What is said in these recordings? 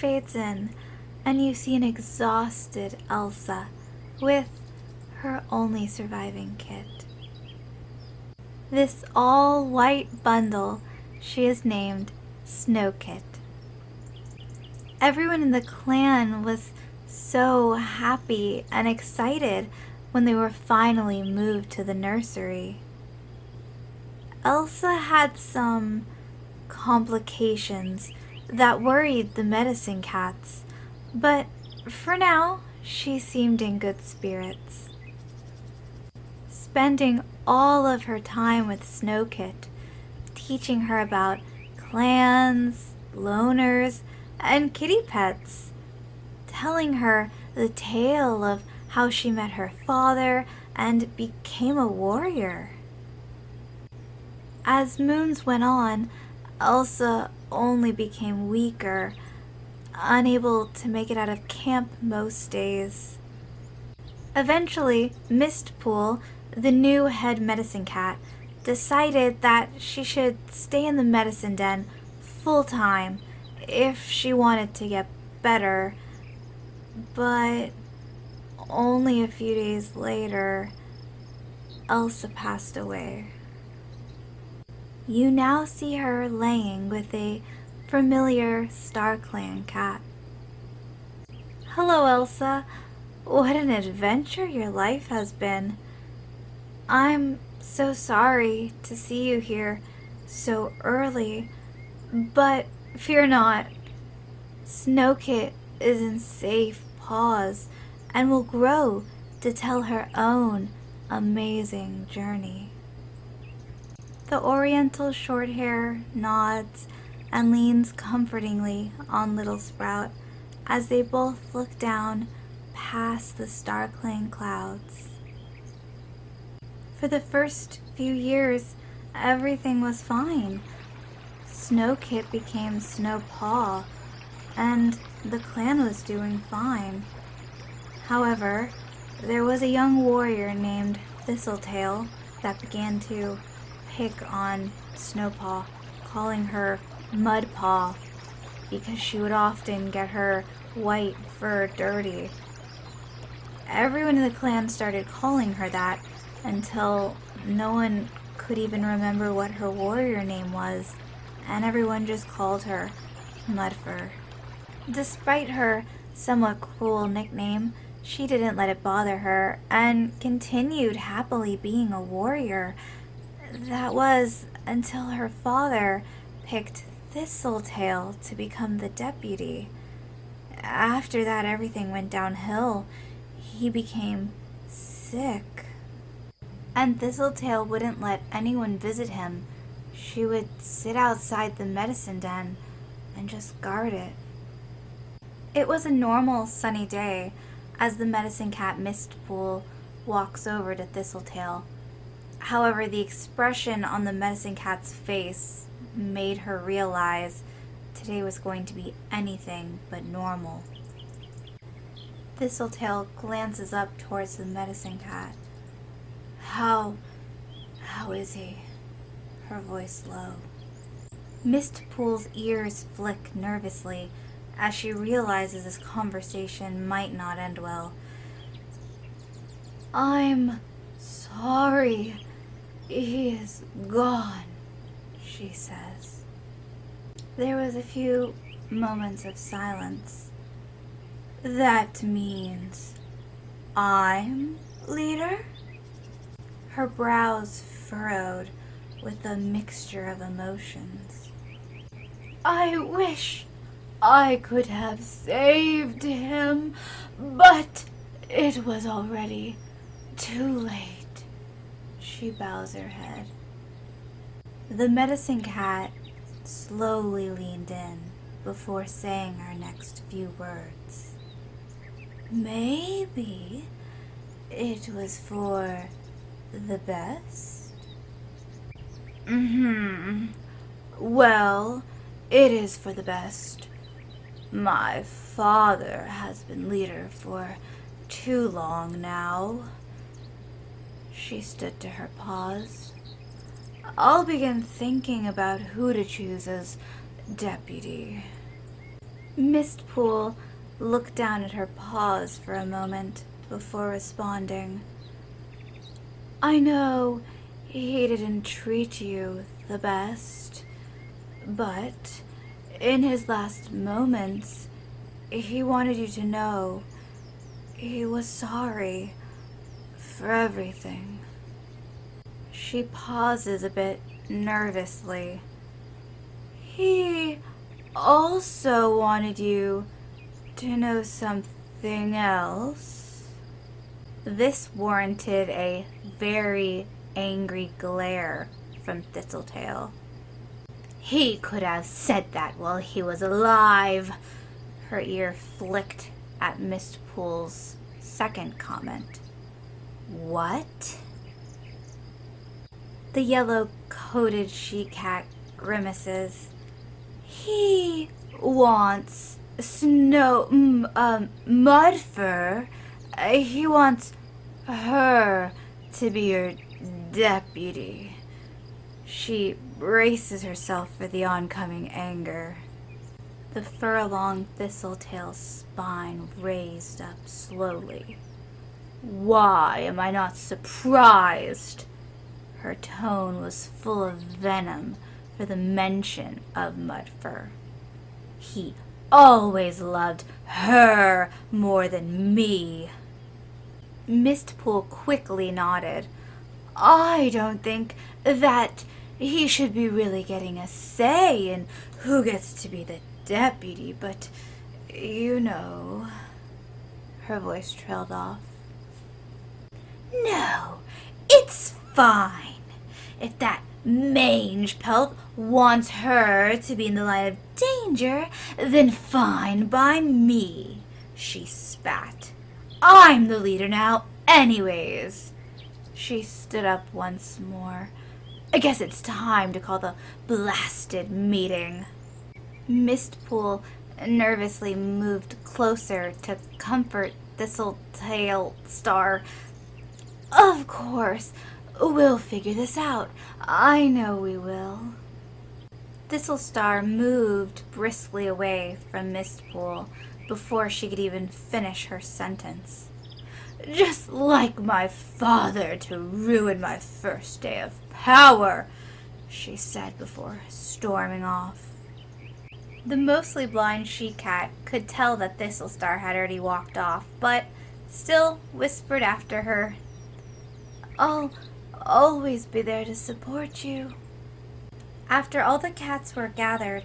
fades in, and you see an exhausted Elsa with her only surviving kit. This all-white bundle she has named Snow Kit. Everyone in the clan was so happy and excited when they were finally moved to the nursery. Elsa had some complications that worried the medicine cats, but for now she seemed in good spirits. Spending all of her time with Snow Kit, teaching her about clans, loners, and kitty pets, telling her the tale of how she met her father and became a warrior. As moons went on, Elsa only became weaker, unable to make it out of camp most days. Eventually, Mistpool, the new head medicine cat, decided that she should stay in the medicine den full time if she wanted to get better. But only a few days later, Elsa passed away. You now see her laying with a familiar StarClan cat. Hello, Elsa. What an adventure your life has been. I'm so sorry to see you here so early, but fear not. Snow Kit is in safe paws and will grow to tell her own amazing journey. The Oriental Shorthair nods and leans comfortingly on Littlesprout as they both look down past the StarClan clouds. For the first few years, everything was fine. Snow Kit became Snow Paw, and the clan was doing fine. However, there was a young warrior named Thistletail that began to pick on Snowpaw, calling her Mudpaw because she would often get her white fur dirty. Everyone in the clan started calling her that until no one could even remember what her warrior name was, and everyone just called her Mudfur. Despite her somewhat cruel nickname, she didn't let it bother her and continued happily being a warrior. That was until her father picked Thistletail to become the deputy. After that, everything went downhill. He became sick. And Thistletail wouldn't let anyone visit him. She would sit outside the medicine den and just guard it. It was a normal sunny day as the medicine cat Mistpool walks over to Thistletail. However, the expression on the medicine cat's face made her realize today was going to be anything but normal. Thistletail glances up towards the medicine cat. How is he? Her voice low. Mistpool's ears flick nervously as she realizes this conversation might not end well. I'm sorry. He is gone, she says. There was a few moments of silence. That means I'm leader? Her brows furrowed with a mixture of emotions. I wish I could have saved him, but it was already too late. She bows her head. The medicine cat slowly leaned in before saying her next few words. Maybe it was for the best? Well, it is for the best. My father has been leader for too long now. She stood to her paws. I'll begin thinking about who to choose as deputy. Mistpool looked down at her paws for a moment before responding. I know he didn't treat you the best, but in his last moments, he wanted you to know he was sorry for everything. She pauses a bit nervously. He also wanted you to know something else. This warranted a very angry glare from Thistletail. He could have said that while he was alive. Her ear flicked at Mistpool's second comment. What? The yellow-coated she-cat grimaces. He wants Mudfur. He wants her to be your deputy. She braces herself for the oncoming anger. The fur along Thistletail's spine raised up slowly. Why am I not surprised? Her tone was full of venom for the mention of Mudfur. He always loved her more than me. Mistpool quickly nodded. I don't think that he should be really getting a say in who gets to be the deputy, but you know. Her voice trailed off. No, it's fine. If that mange pelt wants her to be in the line of danger, then fine by me, she spat. I'm the leader now, anyways. She stood up once more. I guess it's time to call the blasted meeting. Mistpool nervously moved closer to comfort Thistletail Star. Of course, we'll figure this out. I know we will. Thistlestar moved briskly away from Mistpool before she could even finish her sentence. Just like my father to ruin my first day of power, she said before storming off. The mostly blind she-cat could tell that Thistlestar had already walked off, but still whispered after her, I'll always be there to support you. After all the cats were gathered,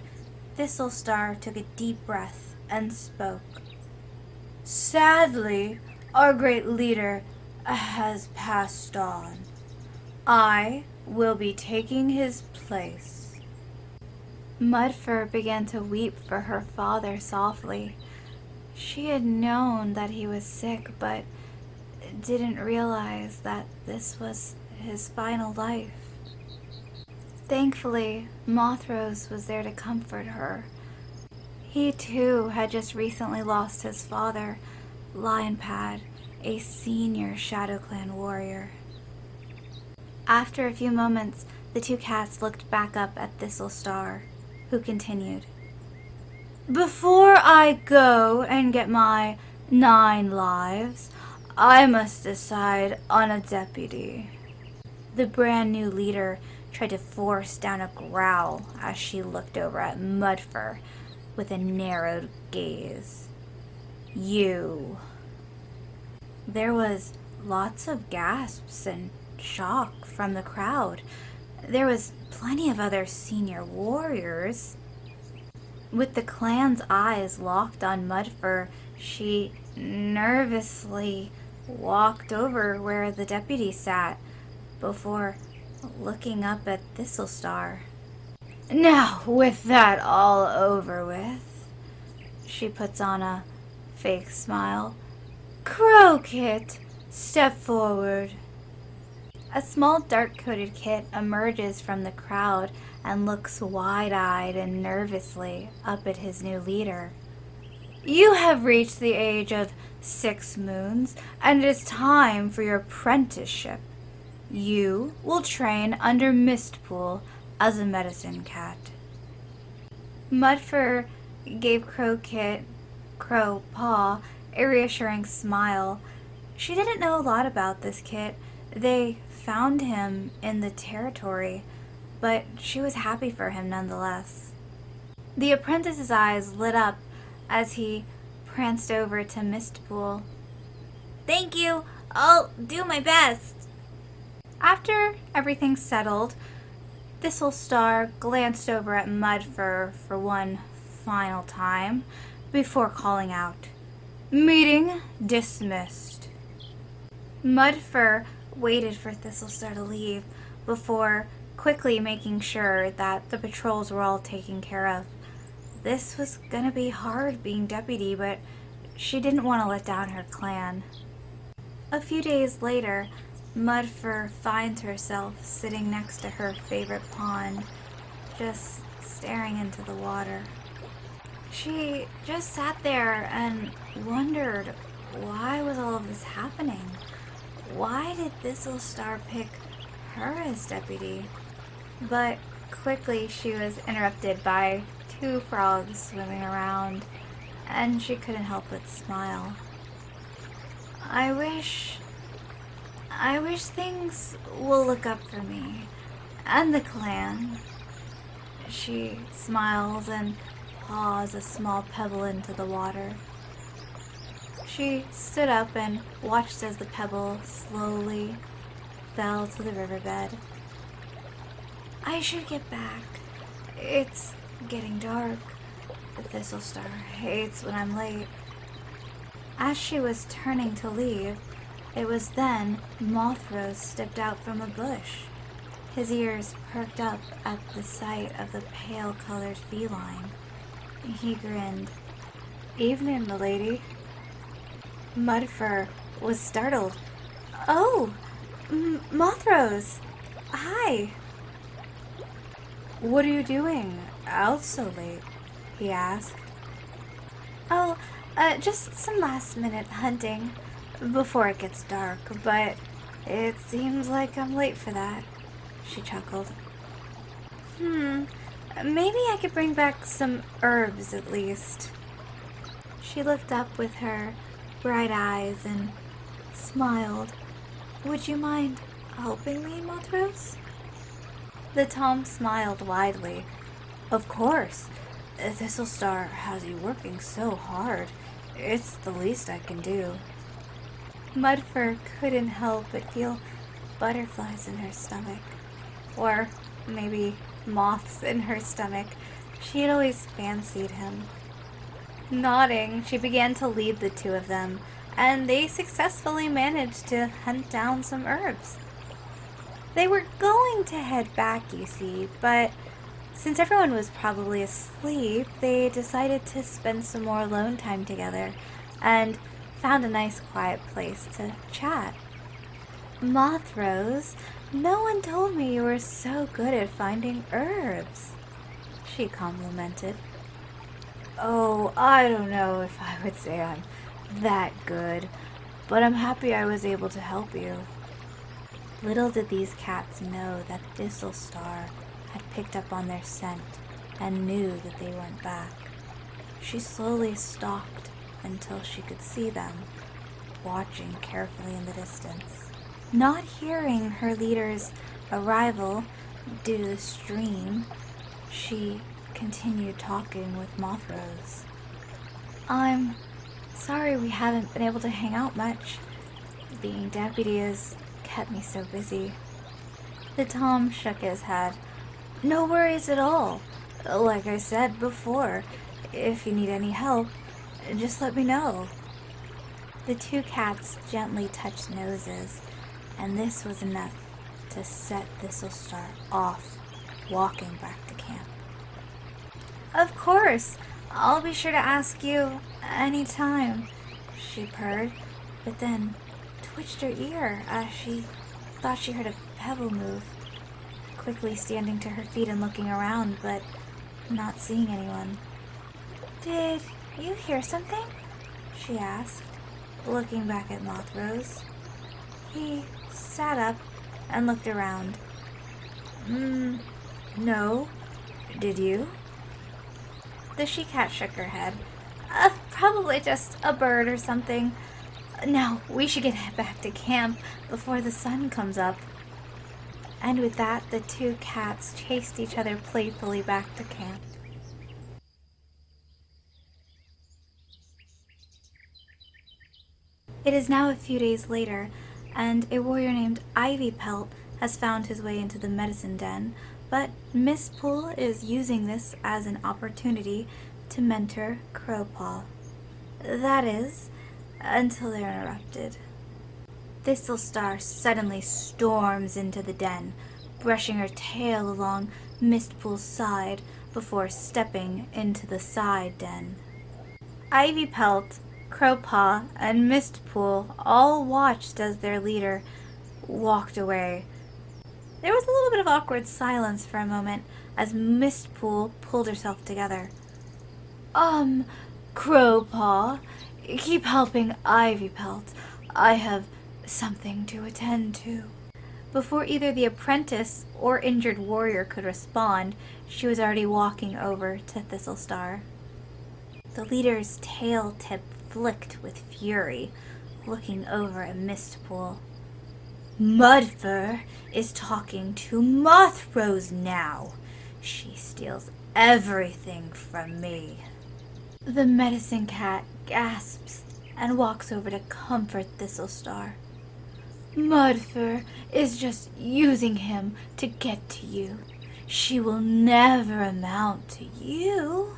Thistlestar took a deep breath and spoke. Sadly, our great leader has passed on. I will be taking his place. Mudfur began to weep for her father softly. She had known that he was sick, but didn't realize that this was his final life. Thankfully, Mothrose was there to comfort her. He too had just recently lost his father, Lionpad, a senior Shadow Clan warrior. After a few moments, the two cats looked back up at Thistlestar, who continued. Before I go and get my 9 lives, I must decide on a deputy. The brand new leader tried to force down a growl as she looked over at Mudfur with a narrowed gaze. You. There was lots of gasps and shock from the crowd. There was plenty of other senior warriors. With the clan's eyes locked on Mudfur, she nervously walked over where the deputy sat before looking up at Thistlestar. Now, with that all over with, she puts on a fake smile. Crow-Kit, step forward. A small dark-coated kit emerges from the crowd and looks wide-eyed and nervously up at his new leader. You have reached the age of 6 moons, and it is time for your apprenticeship. You will train under Mistpool as a medicine cat. Mudfur gave Crow Paw a reassuring smile. She didn't know a lot about this kit. They found him in the territory, but she was happy for him nonetheless. The apprentice's eyes lit up as he pranced over to Mistpool. "Thank you! I'll do my best!" After everything settled, Littlestar glanced over at Mudfur for one final time before calling out, "Meeting dismissed." Mudfur waited for Littlestar to leave before quickly making sure that the patrols were all taken care of. This was gonna be hard being deputy, but she didn't want to let down her clan. A few days later, Mudfur finds herself sitting next to her favorite pond, just staring into the water. She just sat there and wondered, why was all of this happening? Why did Littlestar pick her as deputy? But quickly she was interrupted by two frogs swimming around, and she couldn't help but smile. I wish things will look up for me and the clan." She smiles and paws a small pebble into the water. She stood up and watched as the pebble slowly fell to the riverbed. "I should get back. It's getting dark. Littlestar hates when I'm late." As she was turning to leave, it was then Mothros stepped out from a bush. His ears perked up at the sight of the pale-colored feline. He grinned. "Evening, milady." Mudfur was startled. "Oh, Mothros! Hi!" "What are you doing out so late?" he asked. "Oh, just some last-minute hunting before it gets dark, but it seems like I'm late for that," she chuckled. Maybe I could bring back some herbs at least." She looked up with her bright eyes and smiled. "Would you mind helping me, Mothros?" The Tom smiled widely. "Of course. Littlestar has you working so hard. It's the least I can do." Mudfur couldn't help but feel butterflies in her stomach. Or maybe moths in her stomach. She had always fancied him. Nodding, she began to lead the two of them, and they successfully managed to hunt down some herbs. They were going to head back, you see, but since everyone was probably asleep, they decided to spend some more alone time together and found a nice quiet place to chat. "Mothros, no one told me you were so good at finding herbs," she complimented. "Oh, I don't know if I would say I'm that good, but I'm happy I was able to help you." Little did these cats know that Littlestar had picked up on their scent and knew that they weren't back. She slowly stalked until she could see them, watching carefully in the distance. Not hearing her leader's arrival due to the stream, she continued talking with Mothros. "I'm sorry we haven't been able to hang out much. Being deputy has kept me so busy." The Tom shook his head. "No worries at all. Like I said before, if you need any help, just let me know." The two cats gently touched noses, and this was enough to set Littlestar off, walking back to camp. "Of course, I'll be sure to ask you any time," she purred, but then twitched her ear as she thought she heard a pebble move. Quickly standing to her feet and looking around, but not seeing anyone. "Did you hear something?" she asked, looking back at Mothros. He sat up and looked around. No. Did you?" The she-cat shook her head. Probably just a bird or something. Now, we should get back to camp before the sun comes up. And with that, the two cats chased each other playfully back to camp. It is now a few days later, and a warrior named Ivypelt has found his way into the medicine den, but Miss Pool is using this as an opportunity to mentor Crowpaw. That is, until they're interrupted. Thistlestar suddenly storms into the den, brushing her tail along Mistpool's side before stepping into the side den. Ivypelt, Crowpaw, and Mistpool all watched as their leader walked away. There was a little bit of awkward silence for a moment as Mistpool pulled herself together. Crowpaw, keep helping Ivypelt. I have something to attend to. Before either the apprentice or injured warrior could respond, she was already walking over to Thistlestar. The leader's tail tip flicked with fury, looking over at Mistpool. Mudfur is talking to Mothrose now. She steals everything from me. The medicine cat gasps and walks over to comfort Thistlestar. Mudfur is just using him to get to you. She will never amount to you.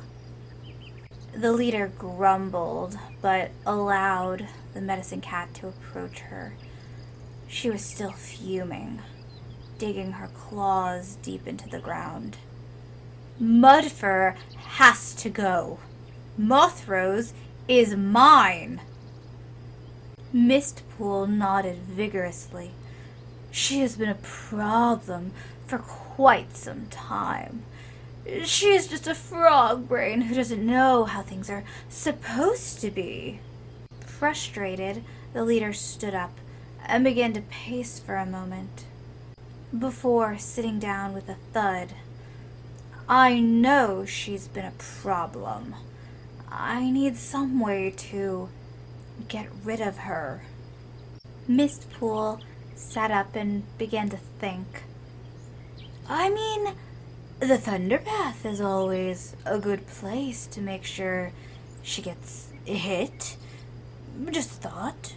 The leader grumbled, but allowed the medicine cat to approach her. She was still fuming, digging her claws deep into the ground. Mudfur has to go. Mothrose is mine. Mistpool nodded vigorously. She has been a problem for quite some time. She is just a frog brain who doesn't know how things are supposed to be. Frustrated, the leader stood up and began to pace for a moment, before sitting down with a thud. I know she's been a problem. I need some way to get rid of her. Mistpool sat up and began to think. I mean, the Thunderpath is always a good place to make sure she gets hit. Just thought.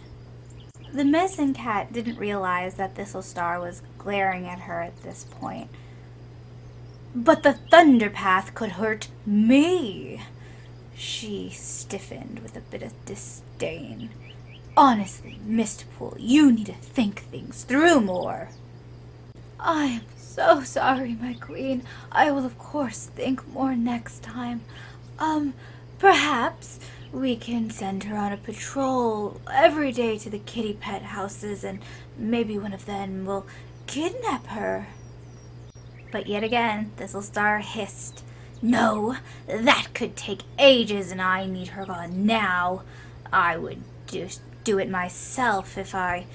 The medicine cat didn't realize that Thistlestar was glaring at her at this point. But the Thunderpath could hurt me. She stiffened with a bit of disdain. Honestly, Mistpool, you need to think things through more. I am so sorry, my queen. I will of course think more next time. Perhaps we can send her on a patrol every day to the kitty pet houses, and maybe one of them will kidnap her. But yet again, Thistlestar hissed. No, that could take ages, and I need her gone now. I would just do it myself if I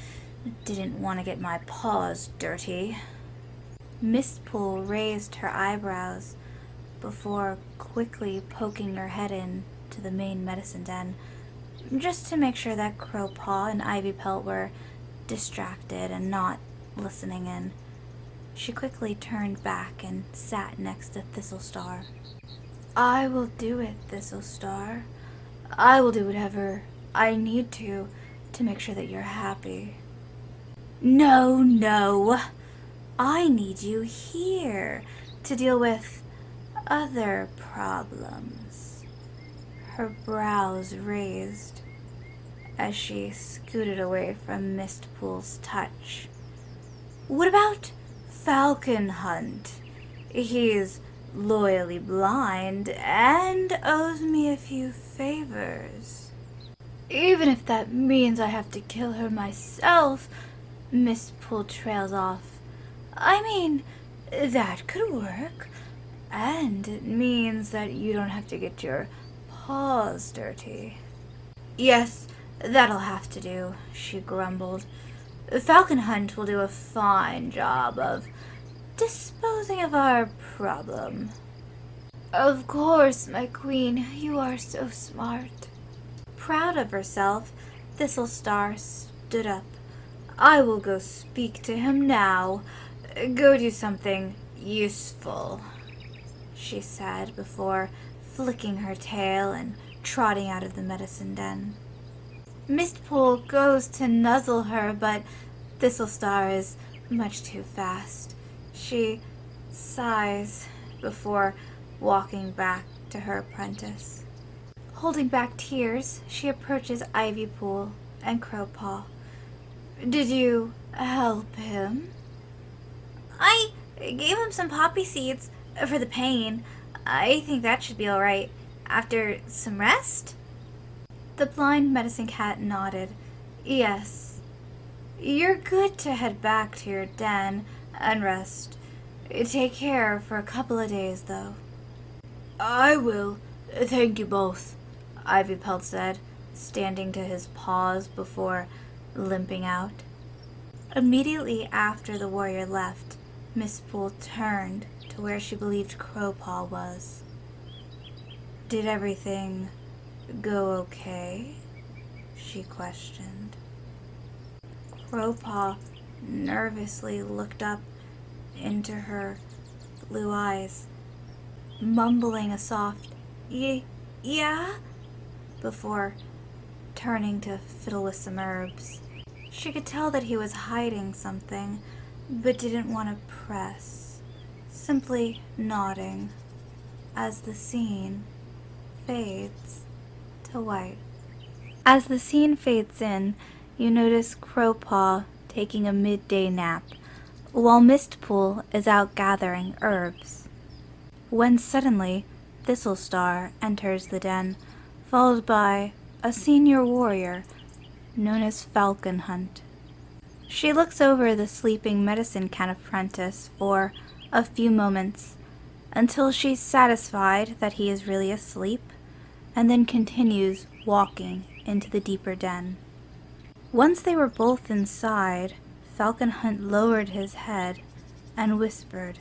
didn't want to get my paws dirty. Mistpool raised her eyebrows before quickly poking her head in to the main medicine den, just to make sure that Crowpaw and Ivypelt were distracted and not listening in. She quickly turned back and sat next to Thistlestar. I will do it, Thistlestar. I will do whatever I need to make sure that you're happy. No. I need you here to deal with other problems. Her brows raised as she scooted away from Mistpool's touch. What about Falcon Hunt? He's loyally blind and owes me a few favors. Even if that means I have to kill her myself, Mistpool trails off. I mean, that could work. And it means that you don't have to get your paws dirty. Yes, that'll have to do, she grumbled. Falcon Hunt will do a fine job of disposing of our problem. Of course, my queen, you are so smart. Proud of herself, Thistlestar stood up. I will go speak to him now. Go do something useful, she said before flicking her tail and trotting out of the medicine den. Mistpool goes to nuzzle her, but Thistlestar is much too fast. She sighs before walking back to her apprentice. Holding back tears, she approaches Ivypool and Crowpaw. Did you help him? I gave him some poppy seeds for the pain. I think that should be all right. After some rest? The blind medicine cat nodded. Yes. You're good to head back to your den and rest. Take care for a couple of days, though. I will. Thank you both, Ivypelt said, standing to his paws before limping out. Immediately after the warrior left, Miss Poole turned to where she believed Crowpaw was. Did everything go okay? She questioned. Crowpaw nervously looked up into her blue eyes, mumbling a soft, yeah, before turning to fiddle with some herbs. She could tell that he was hiding something, but didn't want to press, simply nodding as the scene fades to white. As the scene fades in, you notice Crowpaw taking a midday nap, while Mistpool is out gathering herbs. When suddenly, Thistlestar enters the den, followed by a senior warrior known as Falcon Hunt. She looks over the sleeping medicine cat apprentice for a few moments until she's satisfied that he is really asleep, and then continues walking into the deeper den. Once they were both inside, Falcon Hunt lowered his head and whispered,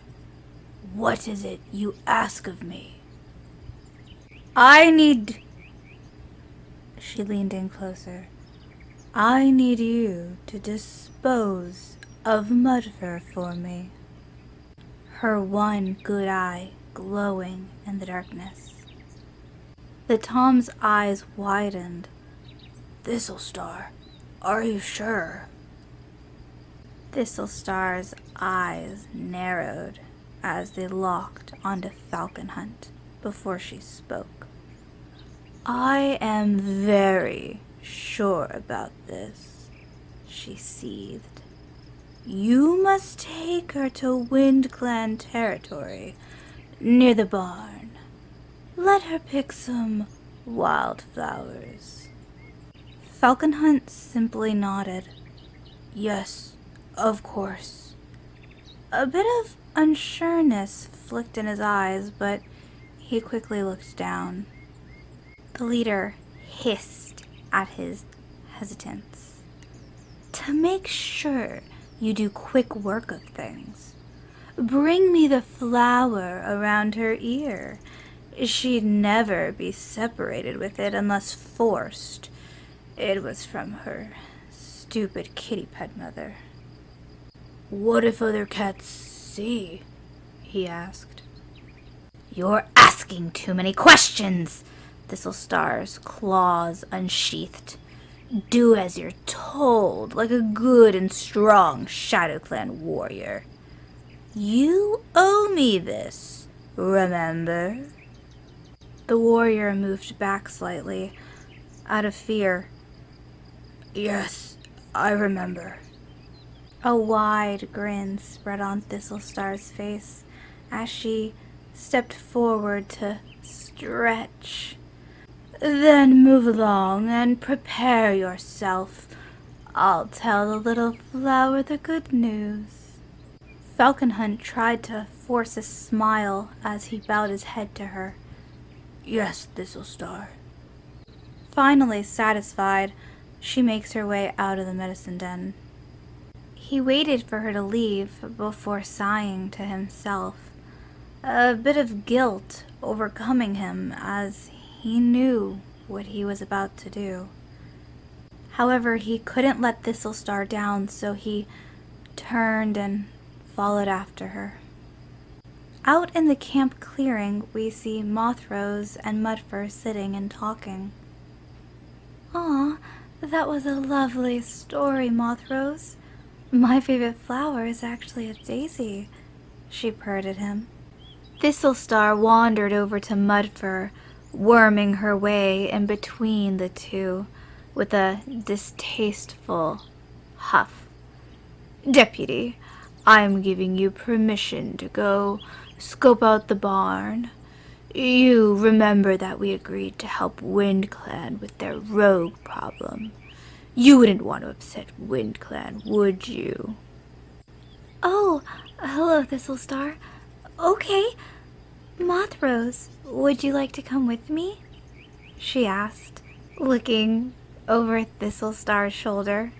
"What is it you ask of me?" I need... She leaned in closer. I need you to dispose of Mudfur for me. Her one good eye glowing in the darkness. The Tom's eyes widened. Thistlestar, are you sure? Thistlestar's eyes narrowed as they locked onto Falcon Hunt before she spoke. I am very sure about this, she seethed. You must take her to Wind Clan territory, near the barn. Let her pick some wildflowers. Falcon Hunt simply nodded. Yes, of course. A bit of unsureness flicked in his eyes, but he quickly looked down. The leader hissed at his hesitance. To make sure you do quick work of things, bring me the flower around her ear. She'd never be separated with it unless forced. It was from her stupid kitty pet mother. What if other cats see? He asked. You're asking too many questions, Thistlestar's claws unsheathed. Do as you're told, like a good and strong Shadow Clan warrior. You owe me this, remember? The warrior moved back slightly, out of fear. Yes, I remember. A wide grin spread on Thistlestar's face as she stepped forward to stretch. Then move along and prepare yourself. I'll tell the little flower the good news. Falcon Hunt tried to force a smile as he bowed his head to her. Yes, Thistlestar. Finally satisfied, she makes her way out of the medicine den. He waited for her to leave before sighing to himself. A bit of guilt overcoming him as he knew what he was about to do. However, he couldn't let Littlestar down, so he turned and followed after her. Out in the camp clearing, we see Mothros and Mudfur sitting and talking. "Aw, that was a lovely story, Mothros. My favorite flower is actually a daisy," she purred at him. Littlestar wandered over to Mudfur, worming her way in between the two with a distasteful huff. "Deputy, I'm giving you permission to go scope out the barn. You remember that we agreed to help WindClan with their rogue problem. You wouldn't want to upset WindClan, would you?" "Oh, hello, Littlestar. Okay. Mothros, would you like to come with me?" she asked, looking over Littlestar's shoulder.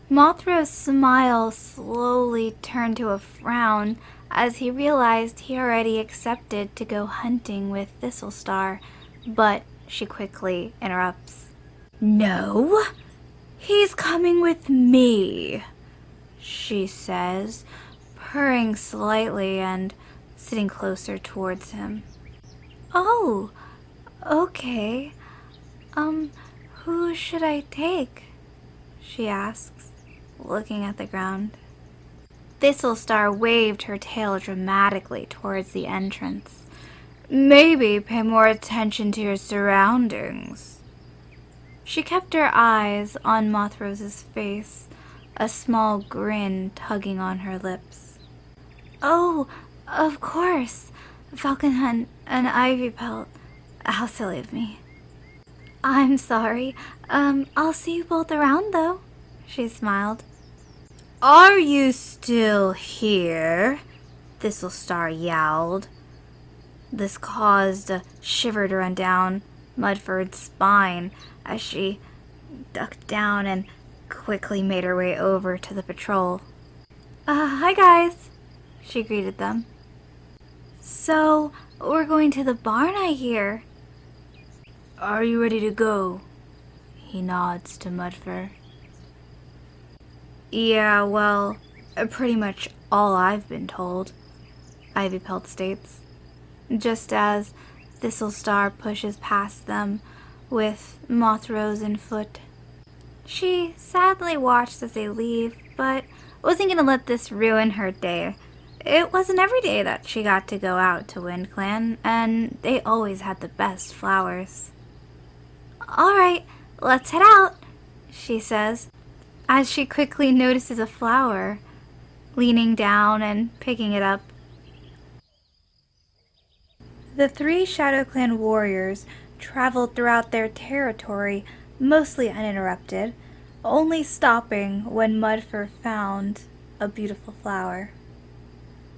Mothro's smile slowly turned to a frown as he realized he already accepted to go hunting with Littlestar, but she quickly interrupts. "No, he's coming with me," she says, purring slightly and sitting closer towards him. "Oh, okay. Who should I take?" she asks, looking at the ground. Littlestar waved her tail dramatically towards the entrance. "Maybe pay more attention to your surroundings." She kept her eyes on Mothrose's face, a small grin tugging on her lips. "Oh, of course. Falcon Hunt and Ivy Pelt. How silly of me." "I'm sorry. I'll see you both around, though," she smiled. "Are you still here?" Littlestar yowled. This caused a shiver to run down Mudford's spine as she ducked down and quickly made her way over to the patrol. Hi guys," she greeted them. "So, we're going to the barn, I hear." "Are you ready to go?" he nods to Mudfur. "Yeah, well, pretty much all I've been told," Ivypelt states, just as Littlestar pushes past them with Mothros in foot. She sadly watched as they leave, but wasn't going to let this ruin her day. It wasn't every day that she got to go out to WindClan, and they always had the best flowers. "Alright, let's head out," she says, as she quickly notices a flower, leaning down and picking it up. The 3 ShadowClan warriors traveled throughout their territory mostly uninterrupted, only stopping when Mudfur found a beautiful flower.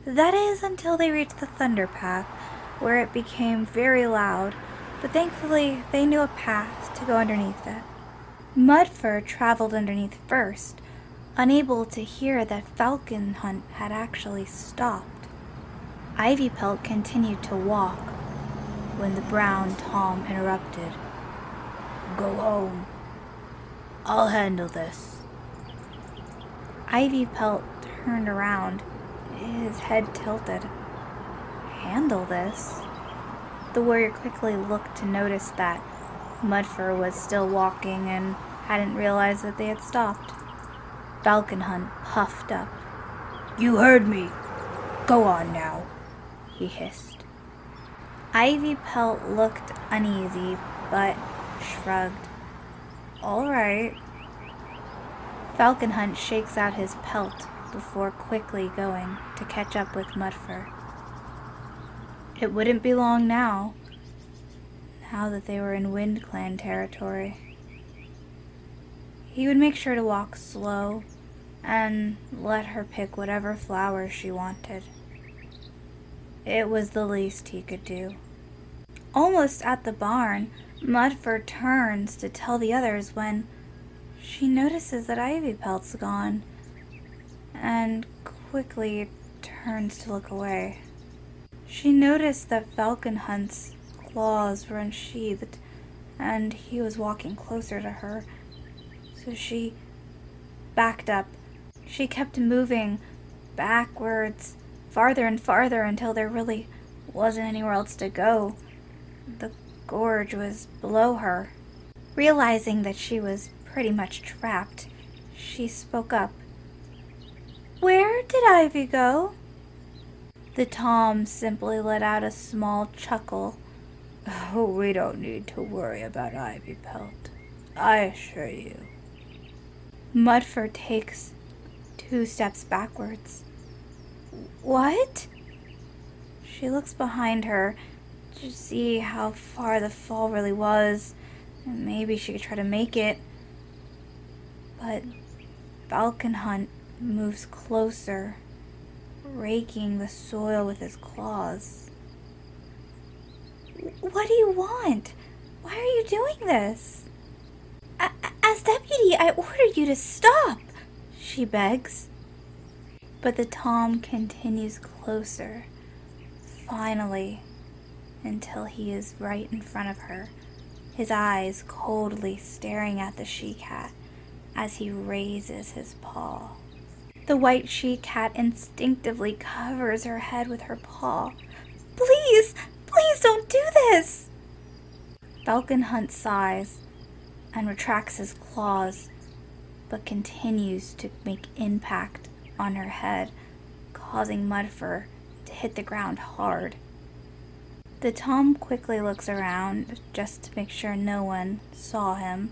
That is until they reached the Thunder Path, where it became very loud, but thankfully they knew a path to go underneath it. Mudfur traveled underneath first, unable to hear that Falcon Hunt had actually stopped. Ivypelt continued to walk when the brown Tom interrupted. "Go home. I'll handle this." Ivypelt turned around, his head tilted. "Handle this?" The warrior quickly looked to notice that Mudfur was still walking and hadn't realized that they had stopped. Falcon Hunt puffed up. "You heard me. Go on now," he hissed. Ivypelt looked uneasy, but shrugged. "All right." Falcon Hunt shakes out his pelt before quickly going to catch up with Mudfur. It wouldn't be long now that they were in WindClan territory. He would make sure to walk slow and let her pick whatever flowers she wanted. It was the least he could do. Almost at the barn, Mudfur turns to tell the others when she notices that Ivypelt's gone and quickly turns to look away. She noticed that Falcon Hunt's claws were unsheathed, and he was walking closer to her, so she backed up. She kept moving backwards, farther and farther, until there really wasn't anywhere else to go. The gorge was below her. Realizing that she was pretty much trapped, she spoke up. "Where did Ivy go?" The Tom simply let out a small chuckle. "Oh, we don't need to worry about Ivy Pelt, I assure you." Mudfur takes 2 steps backwards. "What?" She looks behind her to see how far the fall really was, and maybe she could try to make it. But Falcon Hunt moves closer, raking the soil with his claws. "What do you want? Why are you doing this?" As deputy, I order you to stop," she begs. But the Tom continues closer, finally, until he is right in front of her, his eyes coldly staring at the she-cat as he raises his paw. The white she-cat instinctively covers her head with her paw. Please don't do this!" Falcon Hunt sighs and retracts his claws, but continues to make impact on her head, causing Mudfur to hit the ground hard. The Tom quickly looks around just to make sure no one saw him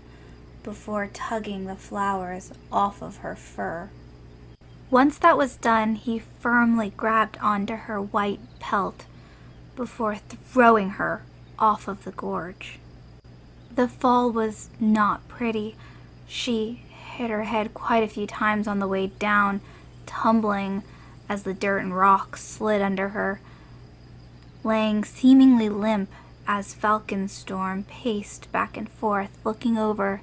before tugging the flowers off of her fur. Once that was done, he firmly grabbed onto her white pelt before throwing her off of the gorge. The fall was not pretty. She hit her head quite a few times on the way down, tumbling as the dirt and rocks slid under her, laying seemingly limp as Falcon Storm paced back and forth, looking over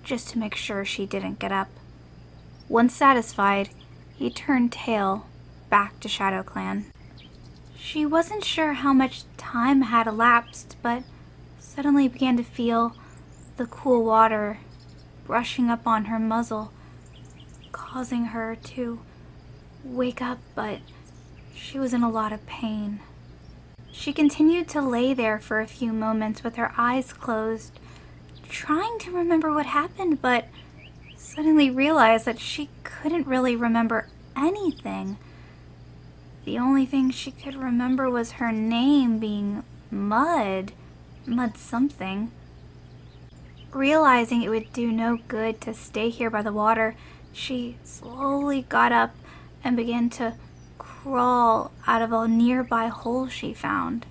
just to make sure she didn't get up. Once satisfied, he turned tail back to ShadowClan. She wasn't sure how much time had elapsed, but suddenly began to feel the cool water brushing up on her muzzle, causing her to wake up, but she was in a lot of pain. She continued to lay there for a few moments with her eyes closed, trying to remember what happened, but suddenly realized that she couldn't really remember anything. The only thing she could remember was her name being Mud something. Realizing it would do no good to stay here by the water, she slowly got up and began to crawl out of a nearby hole she found.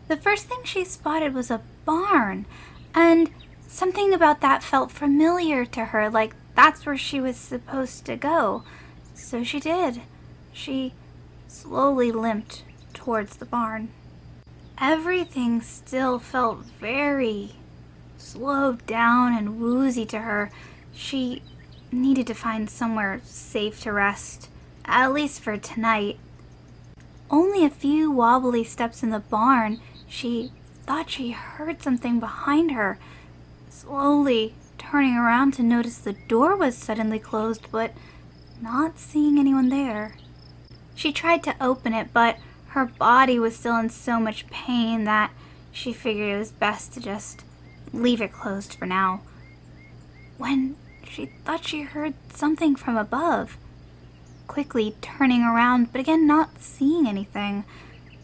The first thing she spotted was a barn, and something about that felt familiar to her, like that's where she was supposed to go. So she did. She slowly limped towards the barn. Everything still felt very slowed down and woozy to her. She needed to find somewhere safe to rest, at least for tonight. Only a few wobbly steps in the barn, she thought she heard something behind her. Slowly turning around to notice the door was suddenly closed, but not seeing anyone there. She tried to open it, but her body was still in so much pain that she figured it was best to just leave it closed for now, when she thought she heard something from above. Quickly turning around, but again not seeing anything.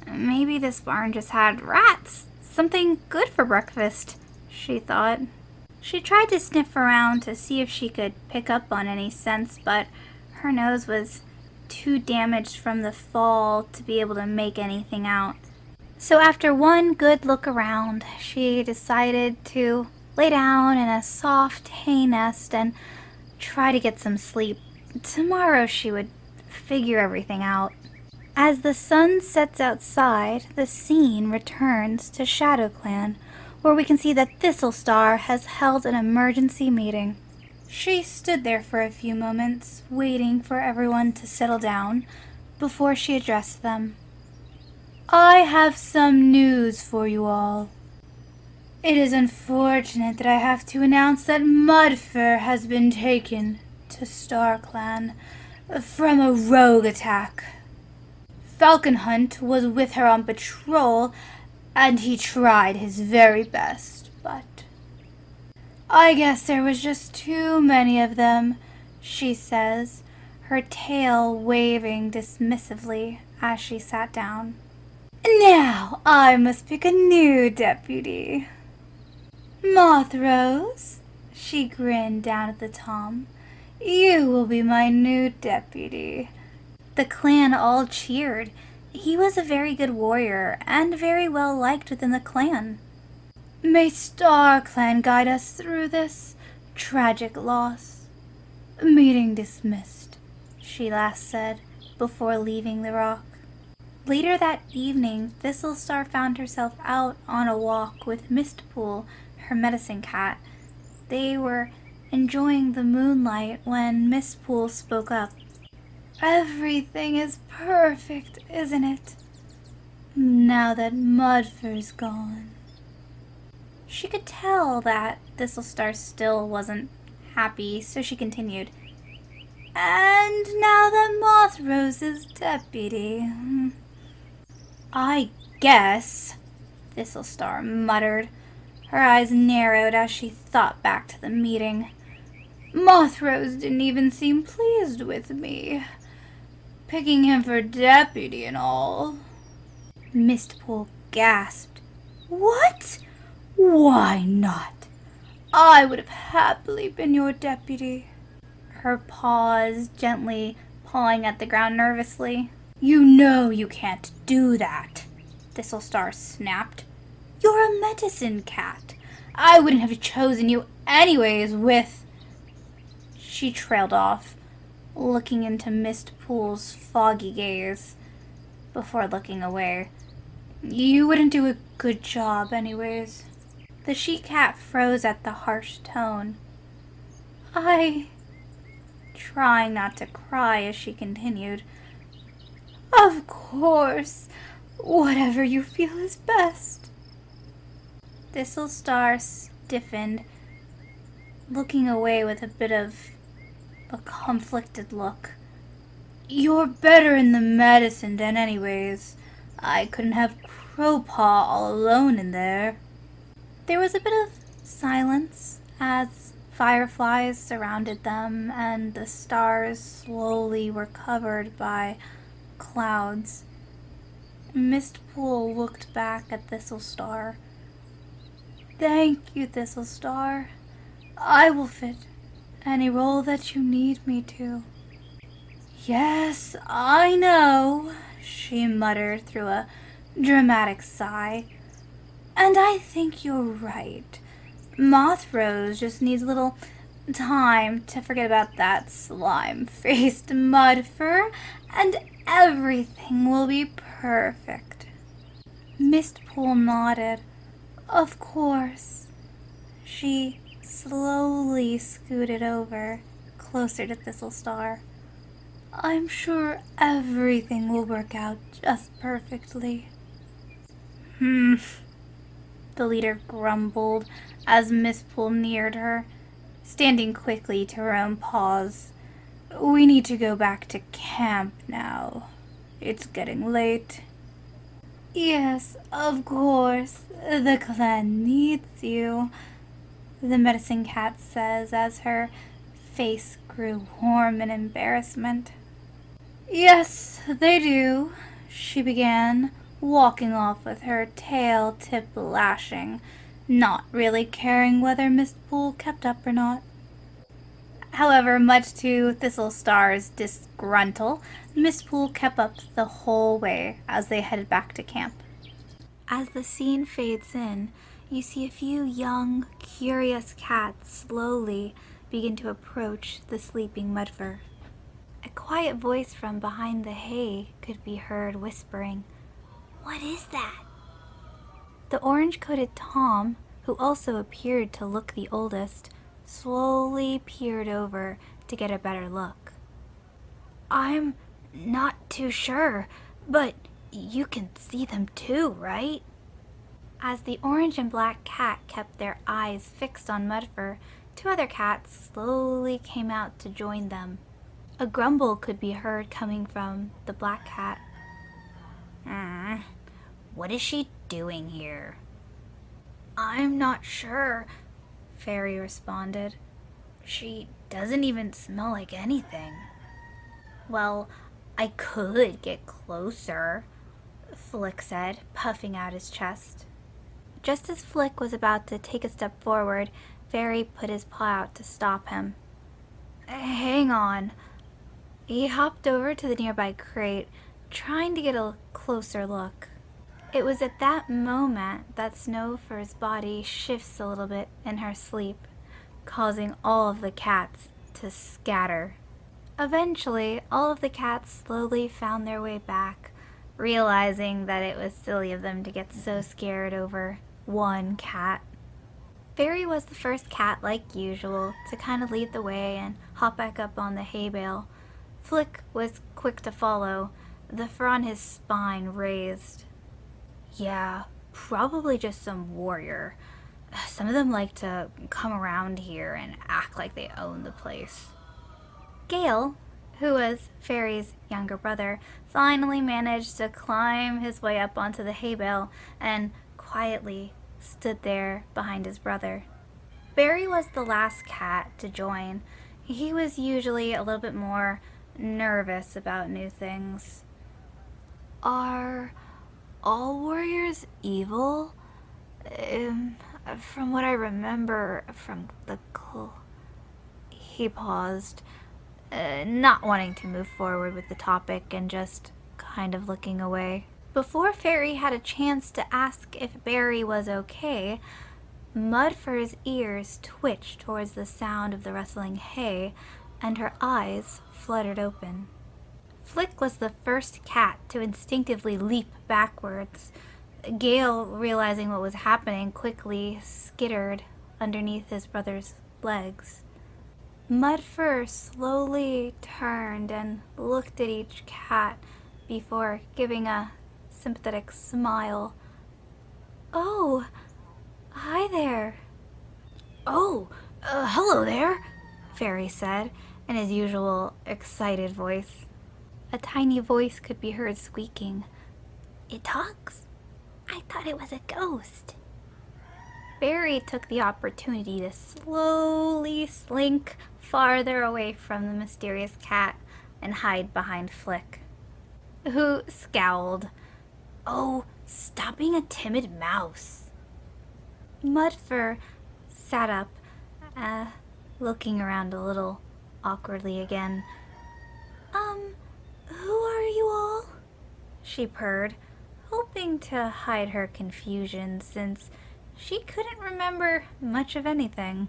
Maybe this barn just had rats. Something good for breakfast, she thought. She tried to sniff around to see if she could pick up on any scents, but her nose was too damaged from the fall to be able to make anything out. So after one good look around, she decided to lay down in a soft hay nest and try to get some sleep. Tomorrow she would figure everything out. As the sun sets outside, the scene returns to ShadowClan, where we can see that Littlesprout has held an emergency meeting. She stood there for a few moments, waiting for everyone to settle down before she addressed them. I have some news for you all. It is unfortunate that I have to announce that Mudfur has been taken to StarClan from a rogue attack. Falcon Hunt was with her on patrol, and he tried his very best, but I guess there was just too many of them, she says, her tail waving dismissively as she sat down. Now I must pick a new deputy. Moth-Rose, she grinned down at the Tom. You will be my new deputy. The clan all cheered. He was a very good warrior and very well liked within the clan. May StarClan guide us through this tragic loss. Meeting dismissed, she last said before leaving the rock. Later that evening, Thistlestar found herself out on a walk with Mistpool, her medicine cat. They were enjoying the moonlight when Mistpool spoke up. Everything is perfect, isn't it? Now that Mudfur's gone. She could tell that Thistlestar still wasn't happy, so she continued. And now that Moth-Rose is deputy. I guess, Thistlestar muttered. Her eyes narrowed as she thought back to the meeting. Moth-Rose didn't even seem pleased with me. Picking him for deputy and all. Mistpool gasped. What? Why not? I would have happily been your deputy. Her paws gently pawing at the ground nervously. You know you can't do that, Thistlestar snapped. You're a medicine cat. I wouldn't have chosen you anyways with... She trailed off, looking into Mistpool's foggy gaze before looking away. You wouldn't do a good job anyways. The she-cat froze at the harsh tone. Trying not to cry as she continued. Of course, whatever you feel is best. Thistlestar stiffened, looking away with a bit of a conflicted look. You're better in the medicine den anyways. I couldn't have Crowpaw all alone in there. There was a bit of silence as fireflies surrounded them and the stars slowly were covered by clouds. Mistpool looked back at Thistlestar. Thank you, Thistlestar. I will fit any role that you need me to. Yes, I know, she muttered through a dramatic sigh. And I think you're right. Moth-Rose just needs a little time to forget about that slime-faced Mudfur, and everything will be perfect. Mistpool nodded. Of course. She slowly scooted over, closer to Thistlestar. I'm sure everything will work out just perfectly. The leader grumbled as Mistpool neared her, standing quickly to her own paws. We need to go back to camp now. It's getting late. Yes, of course. The clan needs you, the medicine cat says as her face grew warm in embarrassment. Yes, they do, she began, walking off with her tail tip lashing, not really caring whether Mistpool kept up or not. However, much to Thistlestar's disgruntle, Mistpool kept up the whole way as they headed back to camp. As the scene fades in, you see a few young, curious cats slowly begin to approach the sleeping Mudfur. A quiet voice from behind the hay could be heard whispering, "What is that?" The orange-coated Tom, who also appeared to look the oldest, slowly peered over to get a better look. "I'm not too sure, but You can see them too, right? As the orange and black cat kept their eyes fixed on Mudfur, two other cats slowly came out to join them. A grumble could be heard coming from the black cat. What is she doing here? I'm not sure, Fairy responded. She doesn't even smell like anything. Well, I could get closer, Flick said, puffing out his chest. Just as Flick was about to take a step forward, Fairy put his paw out to stop him. Hang on. He hopped over to the nearby crate, trying to get a closer look. It was at that moment that Snowfur's body shifts a little bit in her sleep, causing all of the cats to scatter. Eventually, all of the cats slowly found their way back, realizing that it was silly of them to get so scared over one cat. Fairy was the first cat, like usual, to kind of lead the way and hop back up on the hay bale. Flick was quick to follow, the fur on his spine raised. Yeah, probably just some warrior. Some of them like to come around here and act like they own the place. Gale, who was Fairy's younger brother, finally managed to climb his way up onto the hay bale and quietly stood there behind his brother. Barry was the last cat to join. He was usually a little bit more nervous about new things. Are all warriors evil? From what I remember from the He paused, not wanting to move forward with the topic and just kind of looking away. Before Fairy had a chance to ask if Barry was okay, Mudfur's ears twitched towards the sound of the rustling hay, and her eyes fluttered open. Flick was the first cat to instinctively leap backwards. Gale, realizing what was happening, quickly skittered underneath his brother's legs. Mudfur slowly turned and looked at each cat before giving a sympathetic smile. Oh, hi there. Oh, hello there, Fairy said in his usual excited voice. A tiny voice could be heard squeaking. It talks? I thought it was a ghost. Barry took the opportunity to slowly slink farther away from the mysterious cat and hide behind Flick, who scowled. Oh, stop being a timid mouse. Mudfur sat up, looking around a little awkwardly again. Who are you all? She purred, hoping to hide her confusion since she couldn't remember much of anything.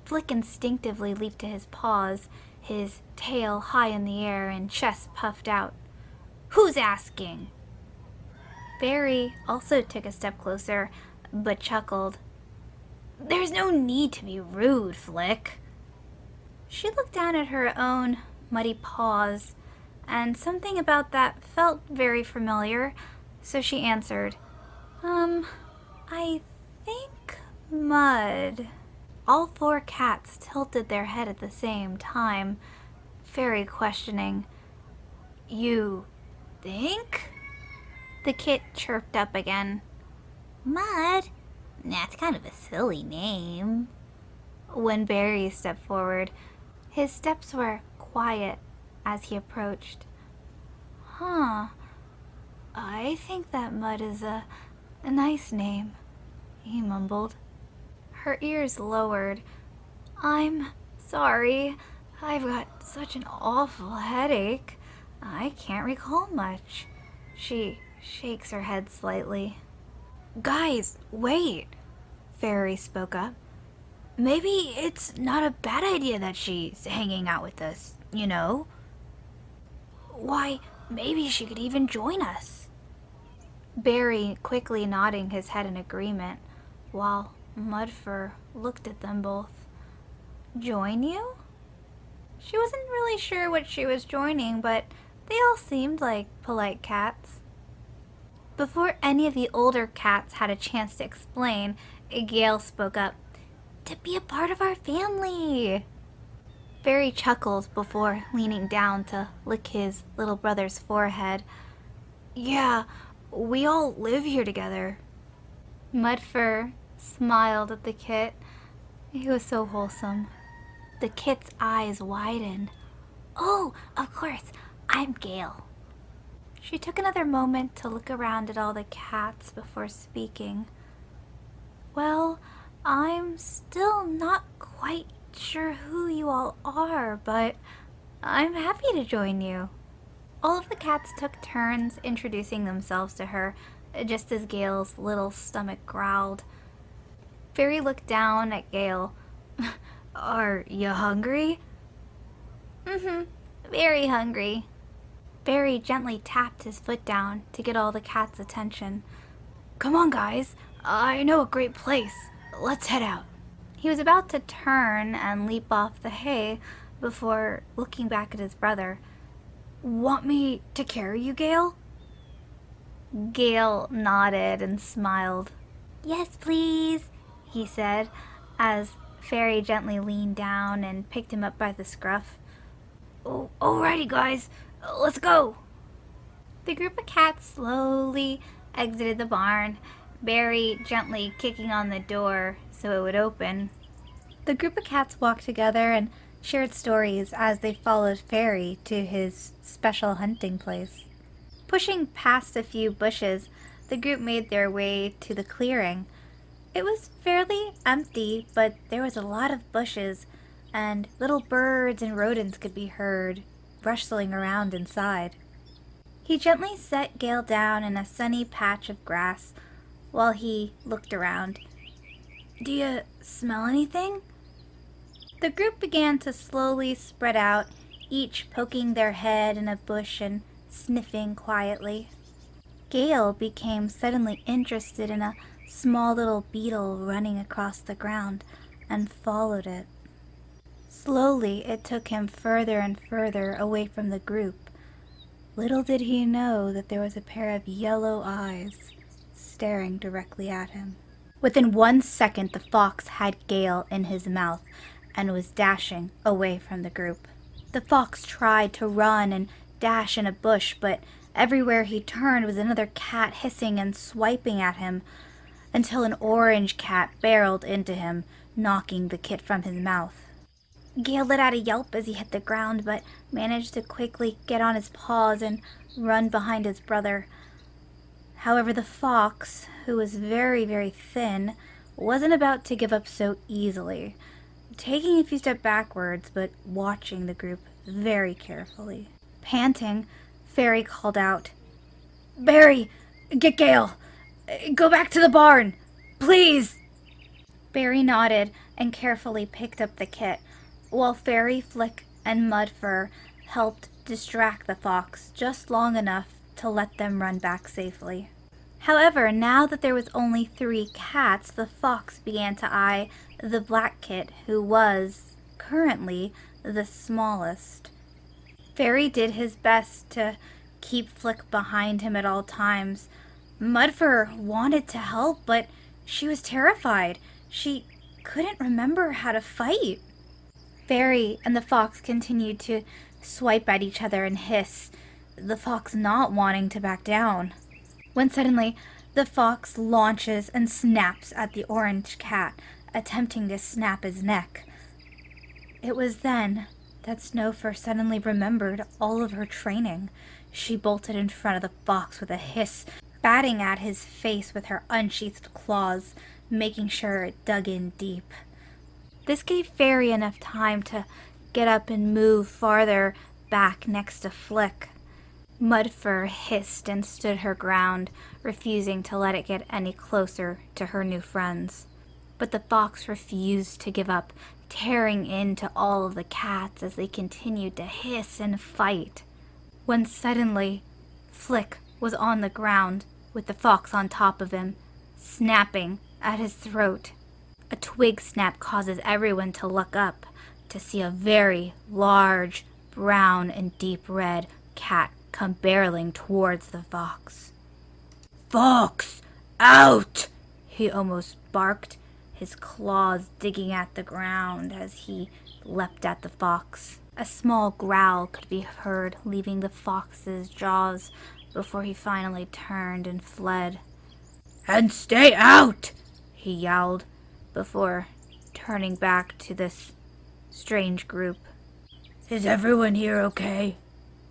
Flick instinctively leaped to his paws, his tail high in the air and chest puffed out. Who's asking? Barry also took a step closer, but chuckled. There's no need to be rude, Flick. She looked down at her own muddy paws, and something about that felt very familiar, so she answered, I think mud. All four cats tilted their head at the same time, Fairy questioning. You think? The kit chirped up again. Mud? That's kind of a silly name. When Barry stepped forward, his steps were quiet as he approached. I think that Mud is a nice name, he mumbled. Her ears lowered. I'm sorry. I've got such an awful headache. I can't recall much. She shakes her head slightly. Guys, wait, Fairy spoke up. Maybe it's not a bad idea that she's hanging out with us, you know? Why, maybe she could even join us. Barry quickly nodding his head in agreement, while Mudfur looked at them both. Join you? She wasn't really sure what she was joining, but They all seemed like polite cats. Before any of the older cats had a chance to explain, Gale spoke up. To be a part of our family. Fairy chuckled before leaning down to lick his little brother's forehead. Yeah, we all live here together. Mudfur smiled at the kit. He was so wholesome. The kit's eyes widened. Oh, of course, I'm Gale. She took another moment to look around at all the cats before speaking. Well, I'm still not quite sure who you all are, but I'm happy to join you. All of the cats took turns introducing themselves to her, just as Gale's little stomach growled. Fairy looked down at Gale. Are you hungry? Very hungry. Fairy gently tapped his foot down to get all the cats' attention. Come on, guys. I know a great place. Let's head out. He was about to turn and leap off the hay before looking back at his brother. Want me to carry you, Gale? Gale nodded and smiled. Yes, please, he said, as Fairy gently leaned down and picked him up by the scruff. Oh, alrighty, guys. Let's go. The group of cats slowly exited the barn, Barry gently kicking on the door so it would open. The group of cats walked together and shared stories as they followed Fairy to his special hunting place. Pushing past a few bushes, the group made their way to the clearing. It was fairly empty, but there was a lot of bushes, and little birds and rodents could be heard rustling around inside. He gently set Gale down in a sunny patch of grass while he looked around. Do you smell anything? The group began to slowly spread out, each poking their head in a bush and sniffing quietly. Gale became suddenly interested in a small little beetle running across the ground and followed it. Slowly it took him further and further away from the group. Little did he know that there was a pair of yellow eyes staring directly at him. Within 1 second, the fox had Gale in his mouth and was dashing away from the group. The fox tried to run and dash in a bush, but everywhere he turned was another cat hissing and swiping at him, until an orange cat barreled into him, knocking the kit from his mouth. Gale let out a yelp as he hit the ground, but managed to quickly get on his paws and run behind his brother. However, the fox, who was very, very thin, wasn't about to give up so easily, taking a few steps backwards, but watching the group very carefully. Panting, Fairy called out, Barry, get Gale! Go back to the barn! Please! Barry nodded and carefully picked up the kit, while Fairy, Flick, and Mudfur helped distract the fox just long enough to let them run back safely. However, now that there was only 3 cats, the fox began to eye the black kit, who was, currently, the smallest. Fairy did his best to keep Flick behind him at all times. Mudfur wanted to help, but she was terrified. She couldn't remember how to fight. Fairy and the fox continued to swipe at each other and hiss, the fox not wanting to back down. When suddenly, the fox launches and snaps at the orange cat, attempting to snap his neck. It was then that Snowfur suddenly remembered all of her training. She bolted in front of the fox with a hiss, batting at his face with her unsheathed claws, making sure it dug in deep. This gave Fairy enough time to get up and move farther back next to Flick. Mudfur hissed and stood her ground, refusing to let it get any closer to her new friends. But the fox refused to give up, tearing into all of the cats as they continued to hiss and fight. When suddenly, Flick was on the ground with the fox on top of him, snapping at his throat. A twig snap causes everyone to look up to see a very large, brown and deep red cat come barreling towards the fox. "Fox, out!" he almost barked, his claws digging at the ground as he leapt at the fox. A small growl could be heard leaving the fox's jaws before he finally turned and fled. "And stay out!" he yowled, before turning back to this strange group. "Is everyone here okay?"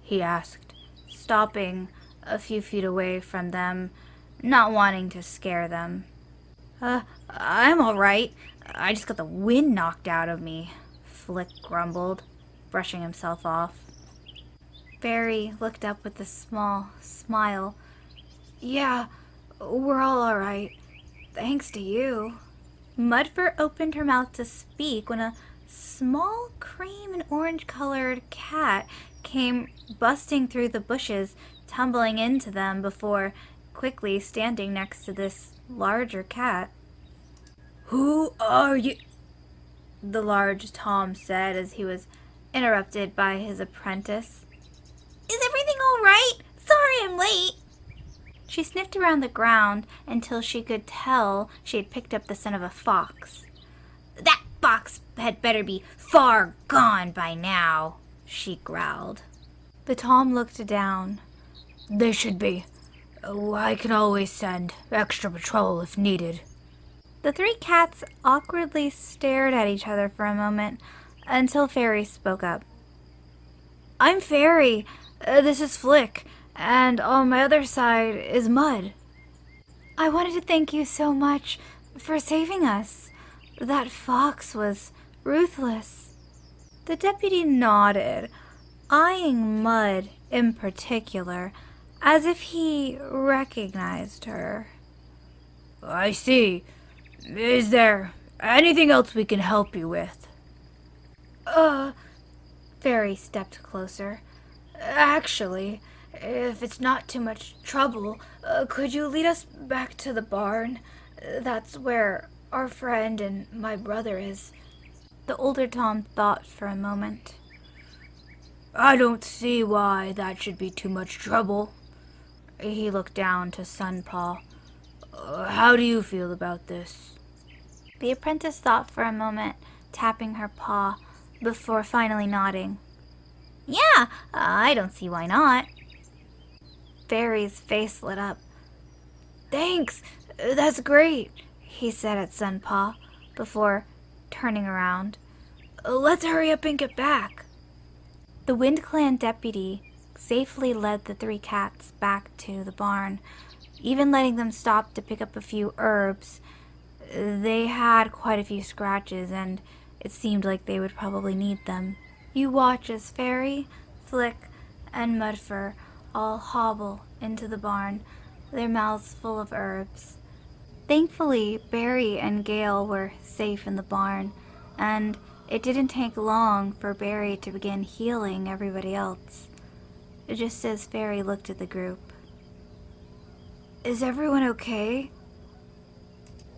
he asked, stopping a few feet away from them, not wanting to scare them. I'm all right. I just got the wind knocked out of me," Flick grumbled, brushing himself off. Barry looked up with a small smile. "Yeah, we're all right. Thanks to you." Mudfur opened her mouth to speak when a small cream and orange-colored cat came busting through the bushes, tumbling into them before quickly standing next to this larger cat. "Who are you?" the large Tom said as he was interrupted by his apprentice. "Is everything all right? Sorry I'm late." She sniffed around the ground until she could tell she had picked up the scent of a fox. "That fox had better be far gone by now," she growled. The Tom looked down. "They should be. I can always send extra patrol if needed." The three cats awkwardly stared at each other for a moment until Fairy spoke up. "I'm Fairy. This is Flick. And on my other side is Mud." "I wanted to thank you so much for saving us. That fox was ruthless." The deputy nodded, eyeing Mud in particular, as if he recognized her. "I see. Is there anything else we can help you with?" Fairy stepped closer. "Actually, if it's not too much trouble, could you lead us back to the barn? That's where our friend and my brother is." The older Tom thought for a moment. "I don't see why that should be too much trouble." He looked down to Sunpaw. "How do you feel about this?" The apprentice thought for a moment, tapping her paw, before finally nodding. "Yeah, I don't see why not." Fairy's face lit up. "Thanks, that's great," he said at Sunpaw, before turning around. "Let's hurry up and get back." The Wind Clan deputy safely led the three cats back to the barn, even letting them stop to pick up a few herbs. They had quite a few scratches, and it seemed like they would probably need them. You watch as Fairy, Flick, and Mudfur all hobble into the barn, their mouths full of herbs. Thankfully, Barry and Gale were safe in the barn, and it didn't take long for Barry to begin healing everybody else, just as Fairy looked at the group. "Is everyone okay?"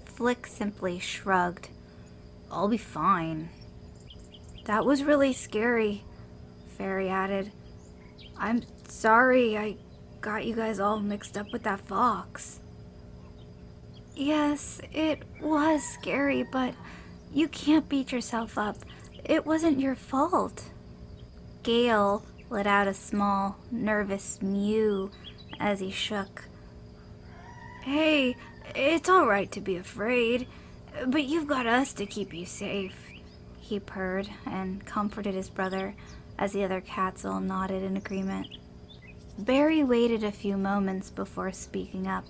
Flick simply shrugged. "I'll be fine." "That was really scary," Fairy added. "I'm sorry I got you guys all mixed up with that fox." "Yes, it was scary, but you can't beat yourself up. It wasn't your fault." Gale let out a small, nervous mew as he shook. "Hey, it's all right to be afraid, but you've got us to keep you safe," he purred and comforted his brother as the other cats all nodded in agreement. Barry waited a few moments before speaking up.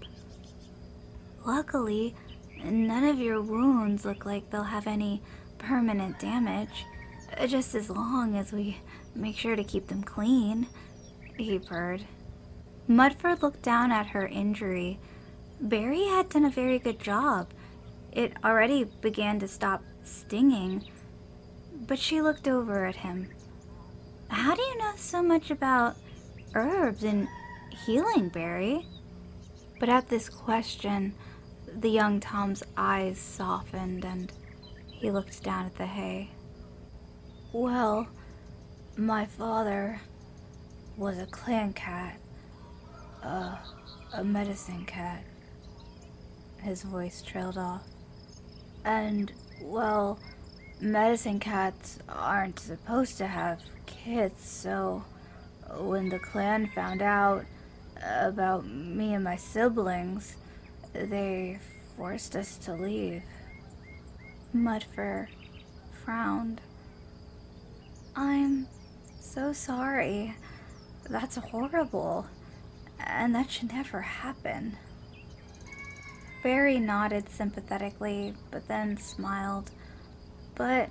"Luckily, none of your wounds look like they'll have any permanent damage, just as long as we make sure to keep them clean," he purred. Mudfur looked down at her injury. Barry had done a very good job. It already began to stop stinging, but she looked over at him. "How do you know so much about herbs and healing, Barry?" But at this question, the young Tom's eyes softened and he looked down at the hay. "Well, my father was a clan cat, a medicine cat. His voice trailed off. And, well, medicine cats aren't supposed to have kids, so when the clan found out about me and my siblings, they forced us to leave. Mudfur frowned. I'm so sorry. That's horrible, and that should never happen. Barry nodded sympathetically, but then smiled. But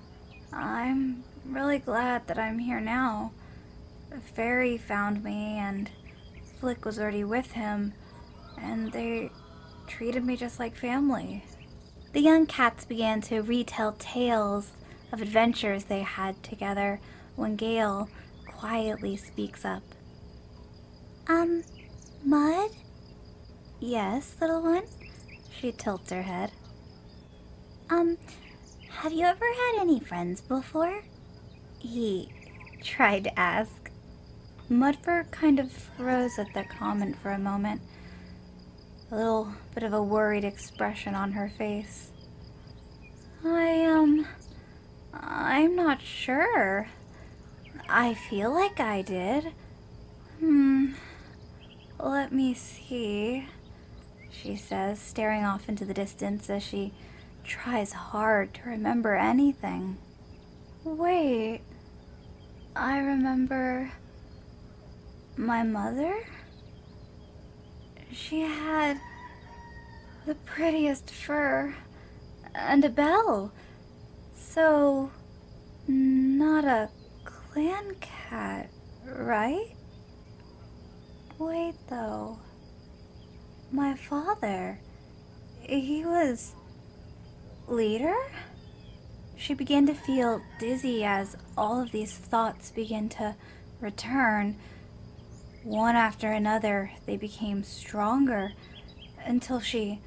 I'm really glad that I'm here now. Fairy found me, and Flick was already with him, and they treated me just like family. The young cats began to retell tales of adventures they had together when Gale quietly speaks up. Mud? Yes, little one? She tilts her head. Have you ever had any friends before? He tried to ask. Mudfur kind of froze at the comment for a moment. A little bit of a worried expression on her face. I'm not sure. I feel like I did. Let me see, she says, staring off into the distance as she tries hard to remember anything. Wait, I remember my mother? She had the prettiest fur and a bell. So, not a clan cat, right? Wait, though. My father, he was leader? She began to feel dizzy as all of these thoughts began to return. One after another, they became stronger until she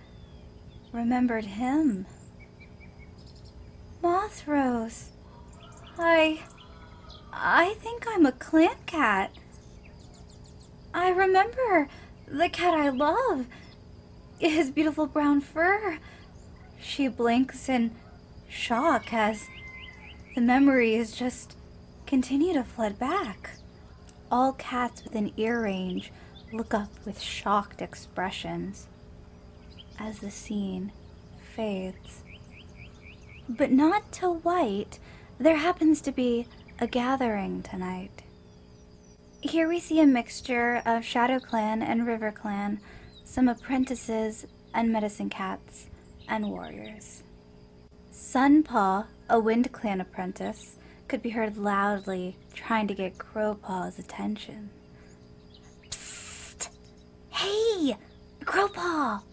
remembered him. Mothrose. I think I'm a clan cat. I remember the cat I love. His beautiful brown fur. She blinks in shock as the memories just continue to flood back. All cats within ear range look up with shocked expressions as the scene fades. But not to white. There happens to be a gathering tonight. Here we see a mixture of Shadow Clan and River Clan, some apprentices and medicine cats, and warriors. Sunpaw, a Wind Clan apprentice, could be heard loudly trying to get Crowpaw's attention. Psst! Hey! Crowpaw!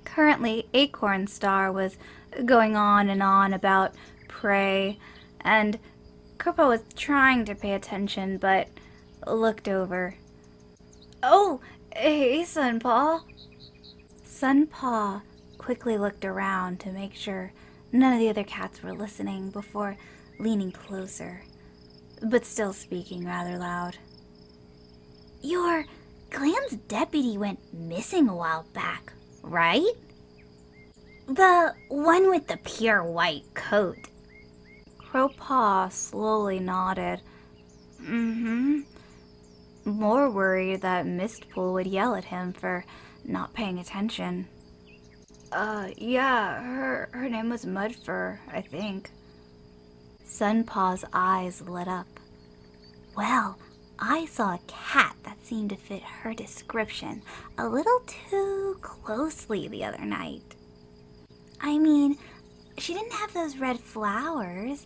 Currently, Acorn Star was going on and on about prey, and Crowpaw was trying to pay attention, but looked over. Oh, hey, Sunpaw. Sunpaw quickly looked around to make sure none of the other cats were listening before leaning closer, but still speaking rather loud. Your clan's deputy went missing a while back, right? The one with the pure white coat. Crowpaw slowly nodded. Mm-hmm. More worried that Mistpool would yell at him for not paying attention. Yeah, her name was Mudfur, I think. Sunpaw's eyes lit up. Well, I saw a cat that seemed to fit her description a little too closely the other night. I mean, she didn't have those red flowers,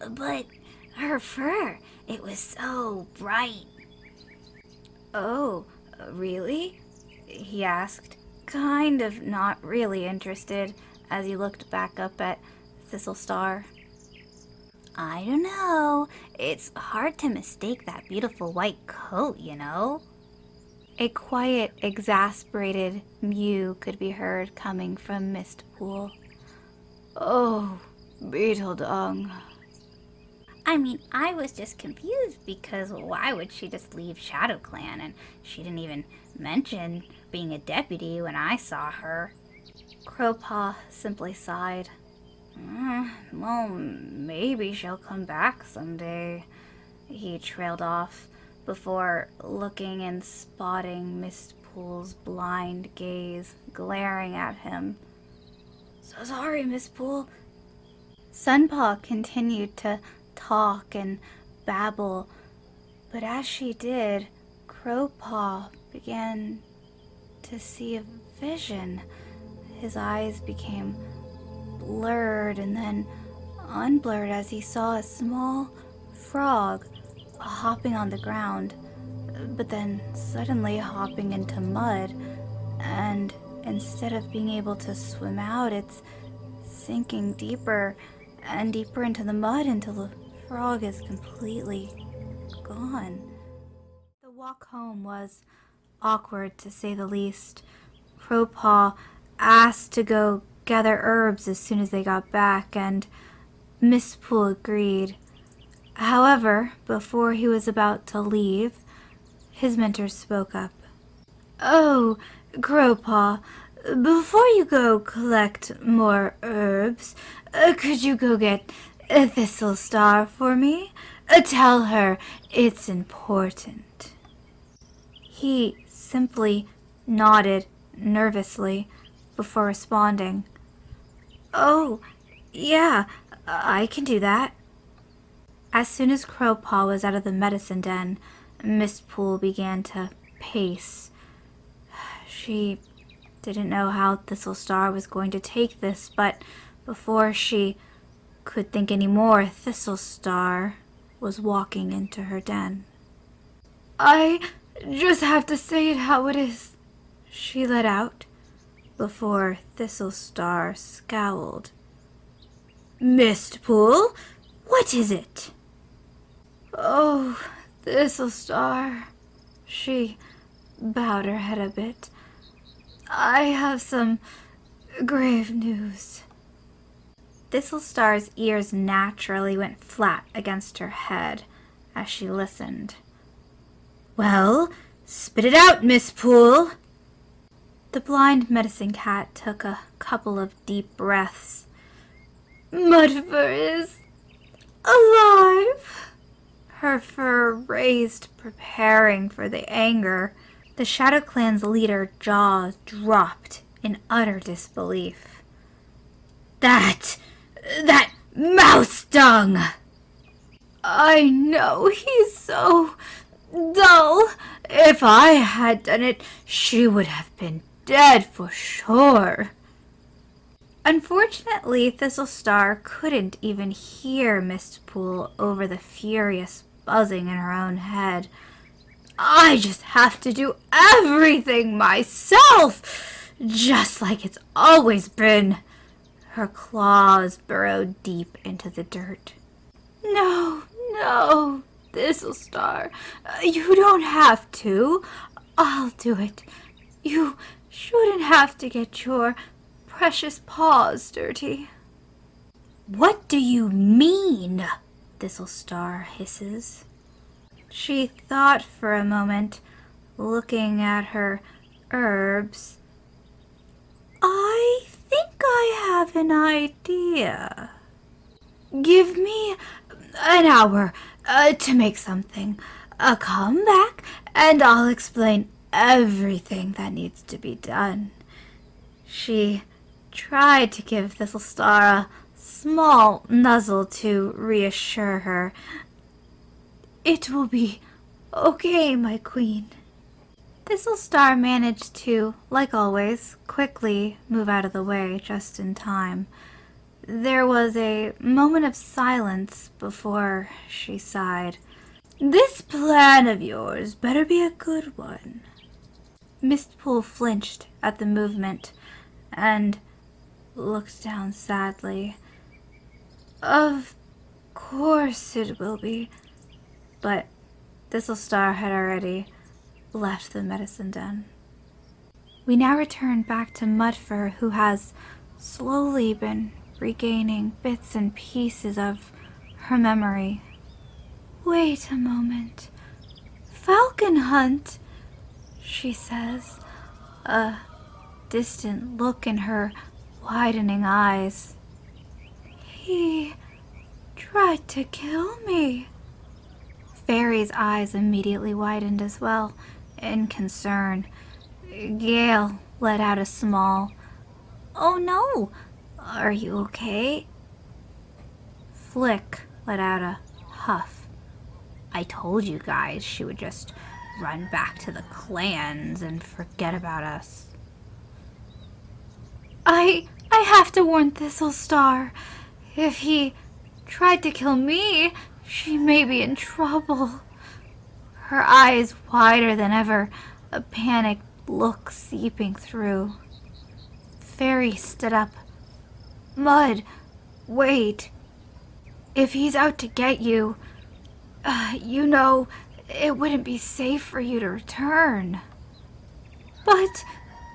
but her fur, it was so bright. Oh, really? He asked, kind of not really interested as he looked back up at Thistlestar. I don't know. It's hard to mistake that beautiful white coat, you know? A quiet, exasperated mew could be heard coming from Mistpool. Oh, Beetledung. I mean, I was just confused because why would she just leave Shadow Clan? And she didn't even mention being a deputy when I saw her. Crowpaw simply sighed. Well, maybe she'll come back someday. He trailed off before looking and spotting Mistpool's blind gaze glaring at him. So sorry, Miss Pool. Sunpaw continued to talk and babble, but as she did, Crowpaw began to see a vision. His eyes became blurred and then unblurred as he saw a small frog hopping on the ground, but then suddenly hopping into mud, and instead of being able to swim out, it's sinking deeper and deeper into the mud until the frog is completely gone. The walk home was awkward, to say the least. Crowpaw asked to go gather herbs as soon as they got back, and Miss Poole agreed. However, before he was about to leave, his mentor spoke up. Oh, Crowpaw, before you go collect more herbs, could you go get Thistlestar for me? Tell her it's important. He simply nodded nervously before responding. Oh, yeah, I can do that. As soon as Crowpaw was out of the medicine den, Miss Poole began to pace. She didn't know how Thistlestar was going to take this, but before she could think any more, Thistlestar was walking into her den. I just have to say it how it is, she let out, before Thistlestar scowled. Mistpool, what is it? Oh, Thistlestar. She bowed her head a bit. I have some grave news. Thistlestar's ears naturally went flat against her head as she listened. Well, spit it out, Miss Poole. The blind medicine cat took a couple of deep breaths. Mudfur is alive. Her fur raised, preparing for the anger. The Shadow Clan's leader jaw dropped in utter disbelief. That mouse dung! I know, he's so dull. If I had done it, she would have been dead for sure. Unfortunately, Thistlestar couldn't even hear Mistpool over the furious buzzing in her own head. I just have to do everything myself, just like it's always been. Her claws burrowed deep into the dirt. No, Thistlestar, you don't have to. I'll do it. You shouldn't have to get your precious paws dirty. What do you mean? Thistlestar hisses. She thought for a moment, looking at her herbs. I think I have an idea. Give me an hour to make something. Come back and I'll explain everything that needs to be done. She tried to give Thistlestar a small nuzzle to reassure her. It will be okay, my queen. Thistlestar managed to, like always, quickly move out of the way just in time. There was a moment of silence before she sighed. This plan of yours better be a good one. Mistpool flinched at the movement and looked down sadly. Of course it will be. But Thistlestar had already left the medicine den. We now return back to Mudfur, who has slowly been regaining bits and pieces of her memory Wait a moment. Falcon hunt, she says, a distant look in her widening eyes. He tried to kill me. Fairy's eyes immediately widened as well, in concern. Gale let out a small, "Oh no, are you okay?" Flick let out a huff. "I told you guys she would just run back to the clans and forget about us." I have to warn Thistlestar. If he tried to kill me, she may be in trouble. Her eyes wider than ever, a panicked look seeping through. Fairy stood up. Mud, wait. If he's out to get you, it wouldn't be safe for you to return. But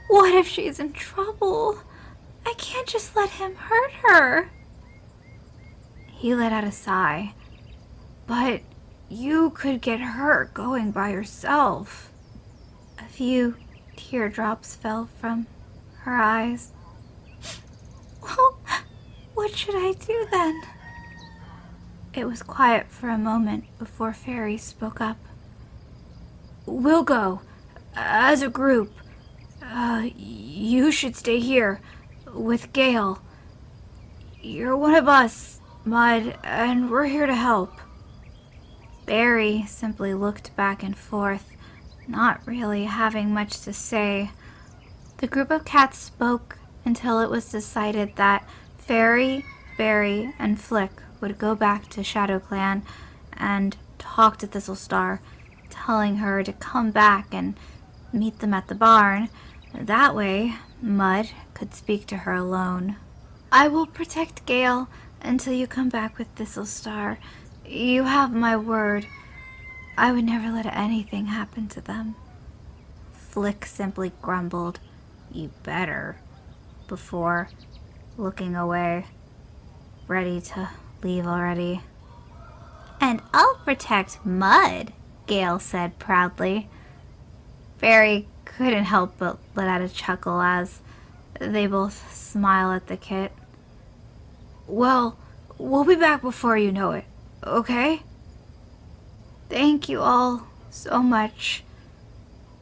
what if she's in trouble? I can't just let him hurt her. He let out a sigh. But you could get hurt going by yourself. A few teardrops fell from her eyes. Well, what should I do then? It was quiet for a moment before Fairy spoke up. We'll go, as a group. You should stay here, with Gale. You're one of us, Mud, and we're here to help. Barry simply looked back and forth, not really having much to say. The group of cats spoke until it was decided that Fairy, Barry, and Flick would go back to Shadow Clan and talk to Thistlestar, telling her to come back and meet them at the barn. That way, Mud could speak to her alone. I will protect Gale until you come back with Thistlestar. You have my word. I would never let anything happen to them. Flick simply grumbled, "You better," before looking away, ready to leave already. "And I'll protect Mud," Gale said proudly. Barry couldn't help but let out a chuckle as they both smile at the kit. Well, we'll be back before you know it, okay? Thank you all so much.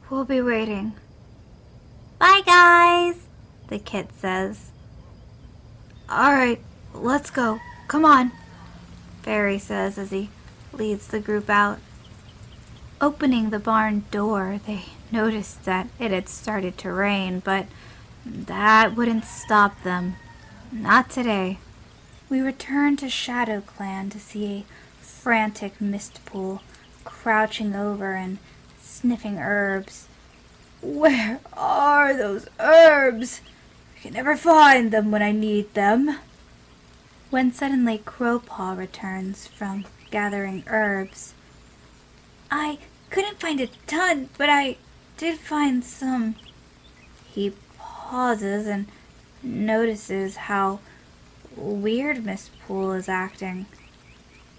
We'll be waiting. Bye, guys, the kit says. Alright, let's go. Come on, Fairy says as he leads the group out. Opening the barn door, they noticed that it had started to rain, but that wouldn't stop them. Not today. We returned to Shadow Clan to see a frantic Mistpool crouching over and sniffing herbs. Where are those herbs? I can never find them when I need them. When suddenly Crowpaw returns from gathering herbs. I couldn't find a ton, but I did find some. He pauses and notices how weird Miss Poole is acting.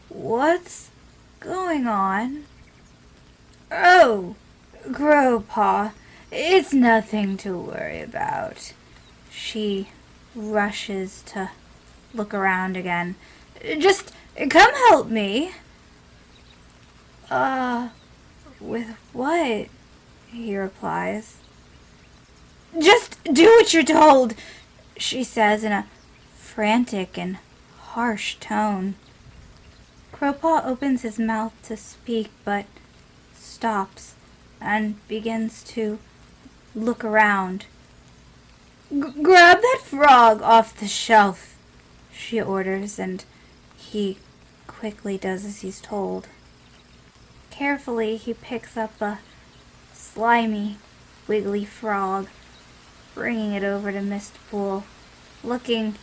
What's going on? Oh, Crowpaw, it's nothing to worry about. She rushes to look around again. Just come help me. With what? He replies. Just do what you're told, she says in a frantic and harsh tone. Crowpaw opens his mouth to speak, but stops and begins to look around. Grab that frog off the shelf, she orders, and he quickly does as he's told. Carefully, he picks up a slimy, wiggly frog, bringing it over to Mistpool, looking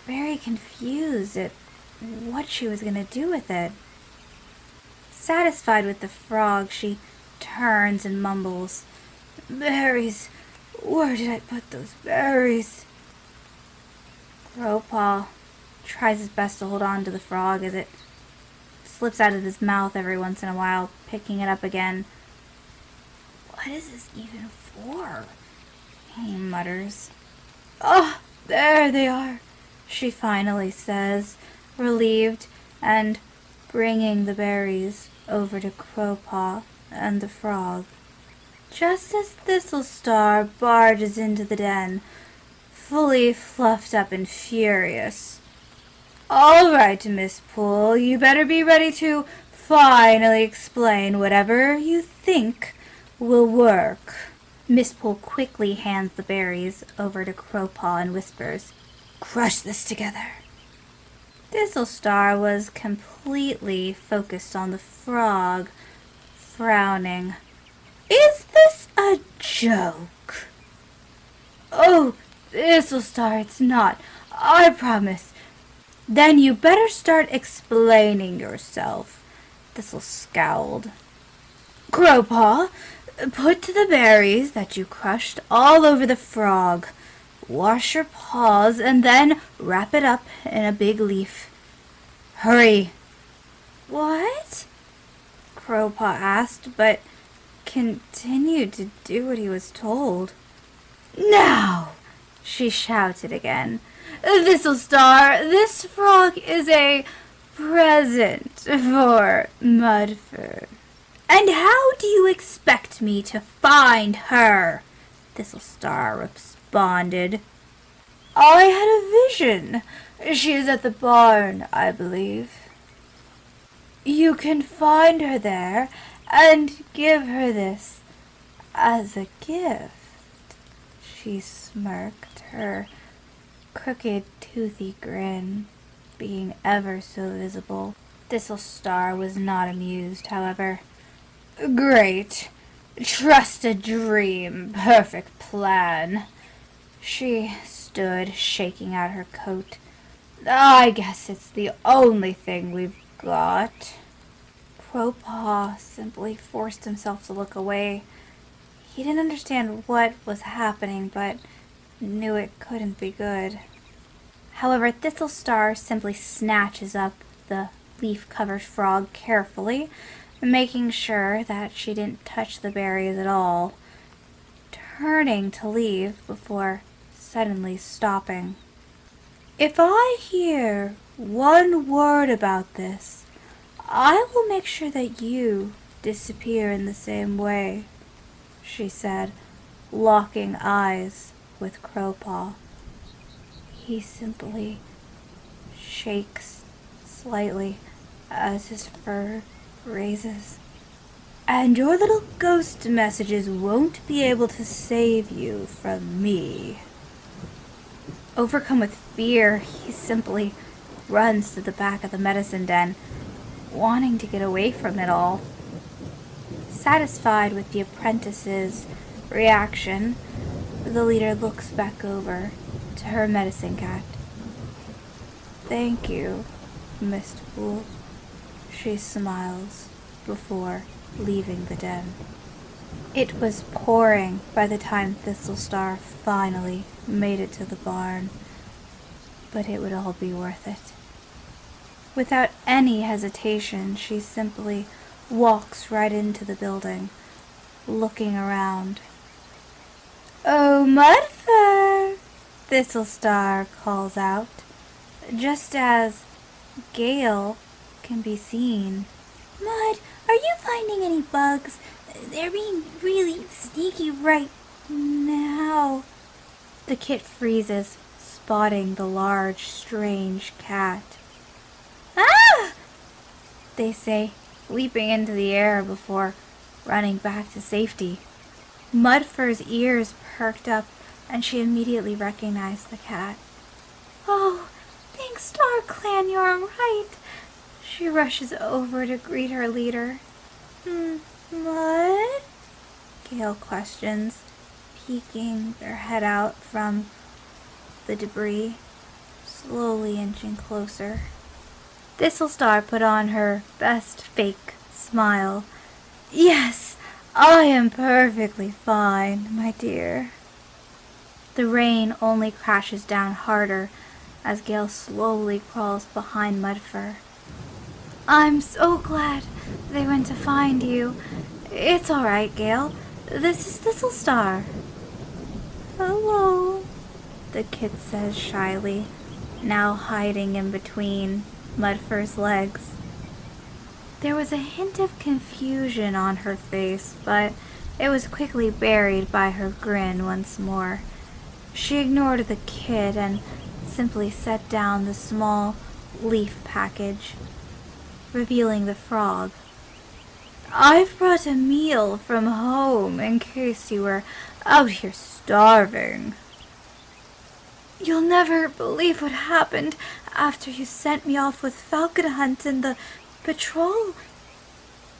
very confused at what she was going to do with it. Satisfied with the frog, she turns and mumbles, Berries! Where did I put those berries? Crowpaw tries his best to hold on to the frog as it slips out of his mouth every once in a while, picking it up again. "What is this even for?" he mutters. "Oh, there they are," she finally says, relieved, and bringing the berries over to Crowpaw and the frog. Just as Thistlestar barges into the den, fully fluffed up and furious. "All right, Miss Poole, you better be ready to finally explain whatever you think will work." Miss Poole quickly hands the berries over to Crowpaw and whispers, "Crush this together." Thistlestar was completely focused on the frog, frowning. "Is this a joke?" "Oh, Thistlestar, it's not. I promise." "Then you better start explaining yourself." Thistle scowled. "Crowpaw, put the berries that you crushed all over the frog. Wash your paws and then wrap it up in a big leaf. Hurry." "What?" Crowpaw asked, but continued to do what he was told. "Now!" she shouted again. "Thistlestar, this frog is a present for Mudfur." "And how do you expect me to find her?" Thistlestar responded. "I had a vision. She is at the barn, I believe. You can find her there and give her this as a gift." She smirked, her crooked, toothy grin being ever so visible. Thistlestar was not amused, however. "Great. Trust a dream. Perfect plan." She stood, shaking out her coat. "I guess it's the only thing we've got." Crowpaw simply forced himself to look away. He didn't understand what was happening, but knew it couldn't be good. However, Thistlestar simply snatches up the leaf-covered frog carefully, making sure that she didn't touch the berries at all, turning to leave before suddenly stopping. "If I hear one word about this, I will make sure that you disappear in the same way," she said, locking eyes with Crowpaw. He simply shakes slightly as his fur raises. "And your little ghost messages won't be able to save you from me." Overcome with fear, he simply runs to the back of the medicine den, wanting to get away from it all. Satisfied with the apprentice's reaction, the leader looks back over to her medicine cat. "Thank you, Miss Poole," she smiles before leaving the den. It was pouring by the time Thistlestar finally made it to the barn, but it would all be worth it. Without any hesitation, she simply walks right into the building, looking around. "Oh, Mudfur!" Thistlestar calls out, just as Gale can be seen. "Mud, are you finding any bugs? They're being really sneaky right now." The kit freezes, spotting the large, strange cat. "Ah!" they say, leaping into the air before running back to safety. Mudfur's ears perked up, and she immediately recognized the cat. "Oh, thanks, Star Clan, you're right." She rushes over to greet her leader. "Mud?" Gale questions, peeking their head out from the debris, slowly inching closer. Thistlestar put on her best fake smile. "Yes, I am perfectly fine, my dear." The rain only crashes down harder as Gale slowly crawls behind Mudfur. I'm so glad they went to find you. It's all right, Gale. This is Littlestar. Hello, the kid says shyly, now hiding in between Mudfur's legs. There was a hint of confusion on her face, but it was quickly buried by her grin once more. She ignored the kid and simply set down the small leaf package, revealing the frog. I've brought a meal from home in case you were out here starving. You'll never believe what happened after you sent me off with Falcon Hunt and the patrol.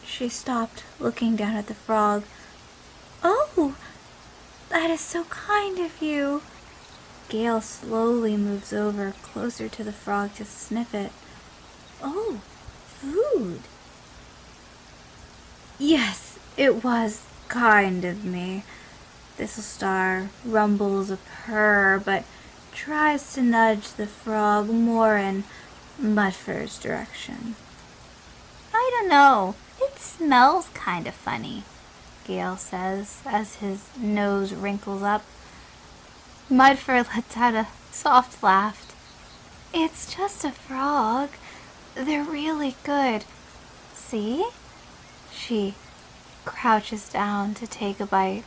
She stopped, looking down at the frog. Oh, that is so kind of you. Gale slowly moves over closer to the frog to sniff it. Oh, food. Yes, it was kind of me. Littlestar rumbles a purr, but tries to nudge the frog more in Mudfur's direction. I don't know. It smells kind of funny, Gale says as his nose wrinkles up. Mudfur lets out a soft laugh. It's just a frog. They're really good. See? She crouches down to take a bite.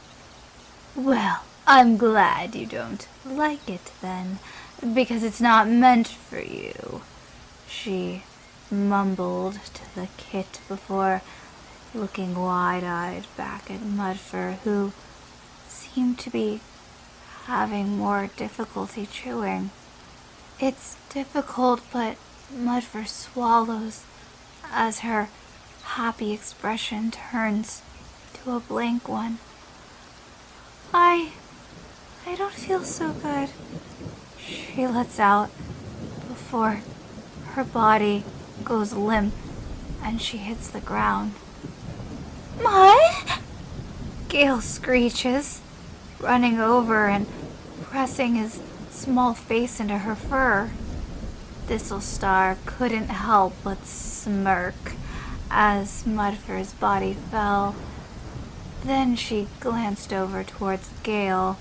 Well, I'm glad you don't like it then, because it's not meant for you, she mumbled to the kit before looking wide-eyed back at Mudfur, who seemed to be having more difficulty chewing. It's difficult, but Mudfur swallows as her happy expression turns to a blank one. I don't feel so good, she lets out before her body goes limp and she hits the ground. Mud? Gale screeches, running over and pressing his small face into her fur. Littlestar couldn't help but smirk as Mudfur's body fell. Then she glanced over towards Gale.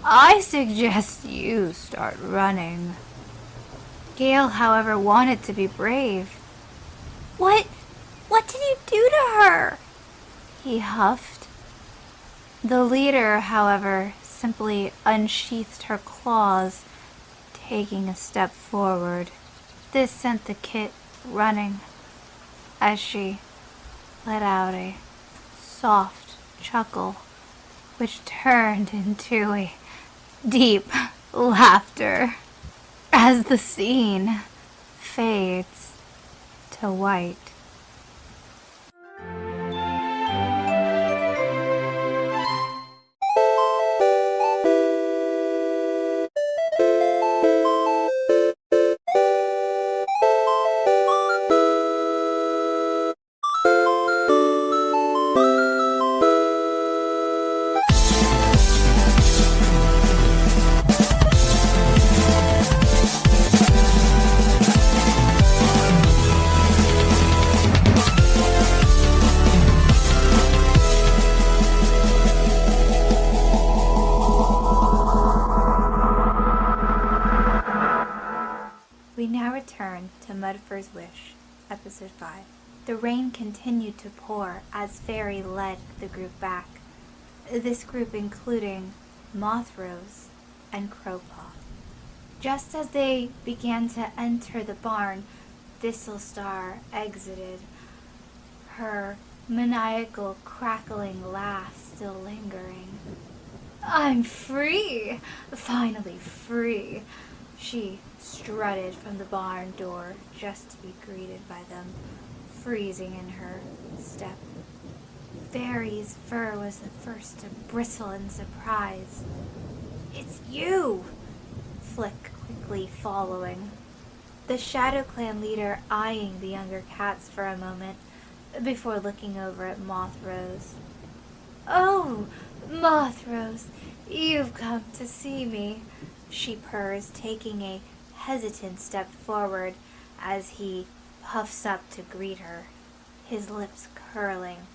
I suggest you start running. Gale, however, wanted to be brave. What did you do to her? He huffed. The leader, however, simply unsheathed her claws, taking a step forward. This sent the kit running as she let out a soft chuckle, which turned into a deep laughter as the scene fades to white. We now return to Mudfur's Wish, Episode 5. The rain continued to pour as Fairy led the group back. This group including Moth-Rose and Crowpaw. Just as they began to enter the barn, Littlestar exited, her maniacal crackling laugh still lingering. I'm free! Finally free! She strutted from the barn door just to be greeted by them, freezing in her step. Fairy's fur was the first to bristle in surprise. It's you! Flick quickly following. The Shadow Clan leader eyeing the younger cats for a moment before looking over at Moth-Rose. Oh, Moth-Rose, you've come to see me, she purrs, taking a hesitant step forward as he puffs up to greet her, his lips curling.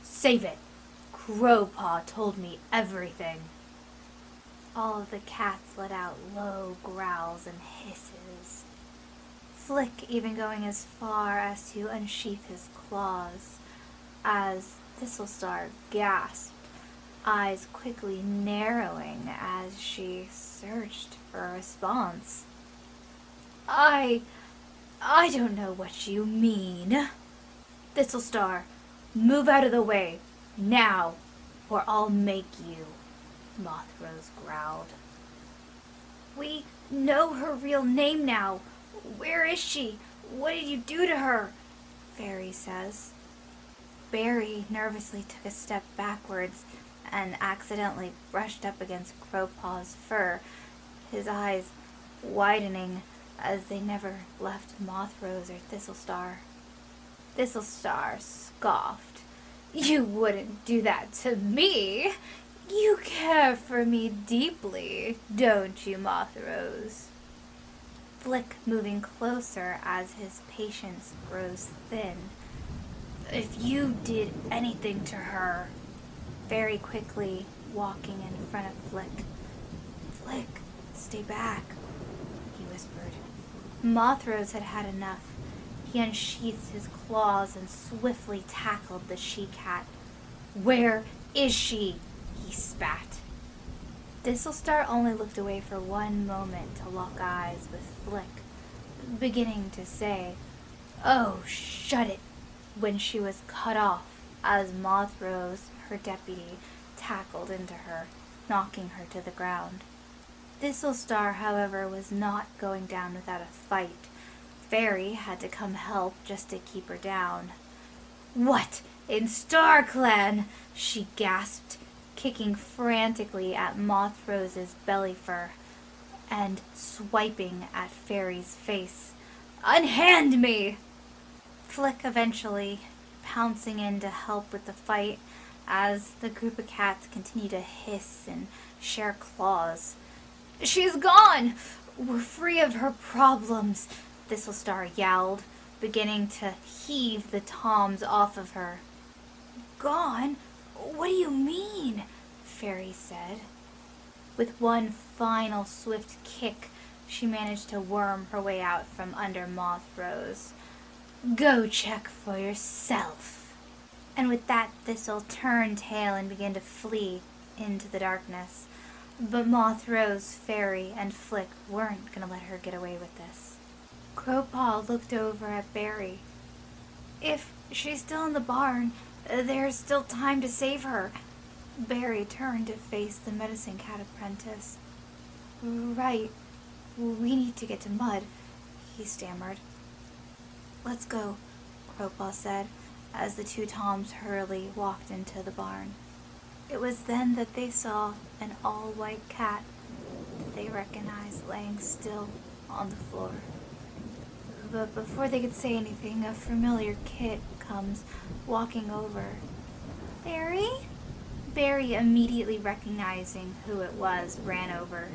"Save it! Crowpaw told me everything." All of the cats let out low growls and hisses. Flick even going as far as to unsheath his claws, as Thistlestar gasped, eyes quickly narrowing as she searched for a response. I don't know what you mean." "Thistlestar, move out of the way, now, or I'll make you," Mothrose growled. "We know her real name now. Where is she? What did you do to her?" Fairy says. Barry nervously took a step backwards and accidentally brushed up against Crowpaw's fur, his eyes widening as they never left Mothrose or Thistlestar. Thistlestar scoffed. "You wouldn't do that to me. You care for me deeply, don't you, Mothrose?" Flick moving closer as his patience grows thin. "If you did anything to her," very quickly walking in front of Flick. "Flick, stay back," he whispered. Mothrose had had enough. He unsheathed his claws and swiftly tackled the she-cat. "Where is she?" he spat. Thistlestar only looked away for one moment to lock eyes with Flick, beginning to say, "Oh, shut it," when she was cut off as Mothrose, her deputy, tackled into her, knocking her to the ground. Thistlestar, however, was not going down without a fight. Fairy had to come help just to keep her down. "What in StarClan?" she gasped, kicking frantically at Mothrose's belly fur and swiping at Fairy's face. "Unhand me!" Flick eventually pouncing in to help with the fight as the group of cats continue to hiss and share claws. "She's gone! We're free of her problems," Thistlestar yowled, beginning to heave the toms off of her. "Gone? What do you mean?" Fairy said. With one final swift kick, she managed to worm her way out from under Mothrose. "Go check for yourself." And with that, Thistle turned tail and began to flee into the darkness. But Mothrose, Fairy, and Flick weren't going to let her get away with this. Crowpaw looked over at Barry. "If she's still in the barn, there's still time to save her." Barry turned to face the medicine cat apprentice. "Right. We need to get to Mud," he stammered. "Let's go," Crowpaw said, as the two toms hurriedly walked into the barn. It was then that they saw an all-white cat that they recognized laying still on the floor. But before they could say anything, a familiar kit comes walking over. "Barry?" Barry, immediately recognizing who it was, ran over.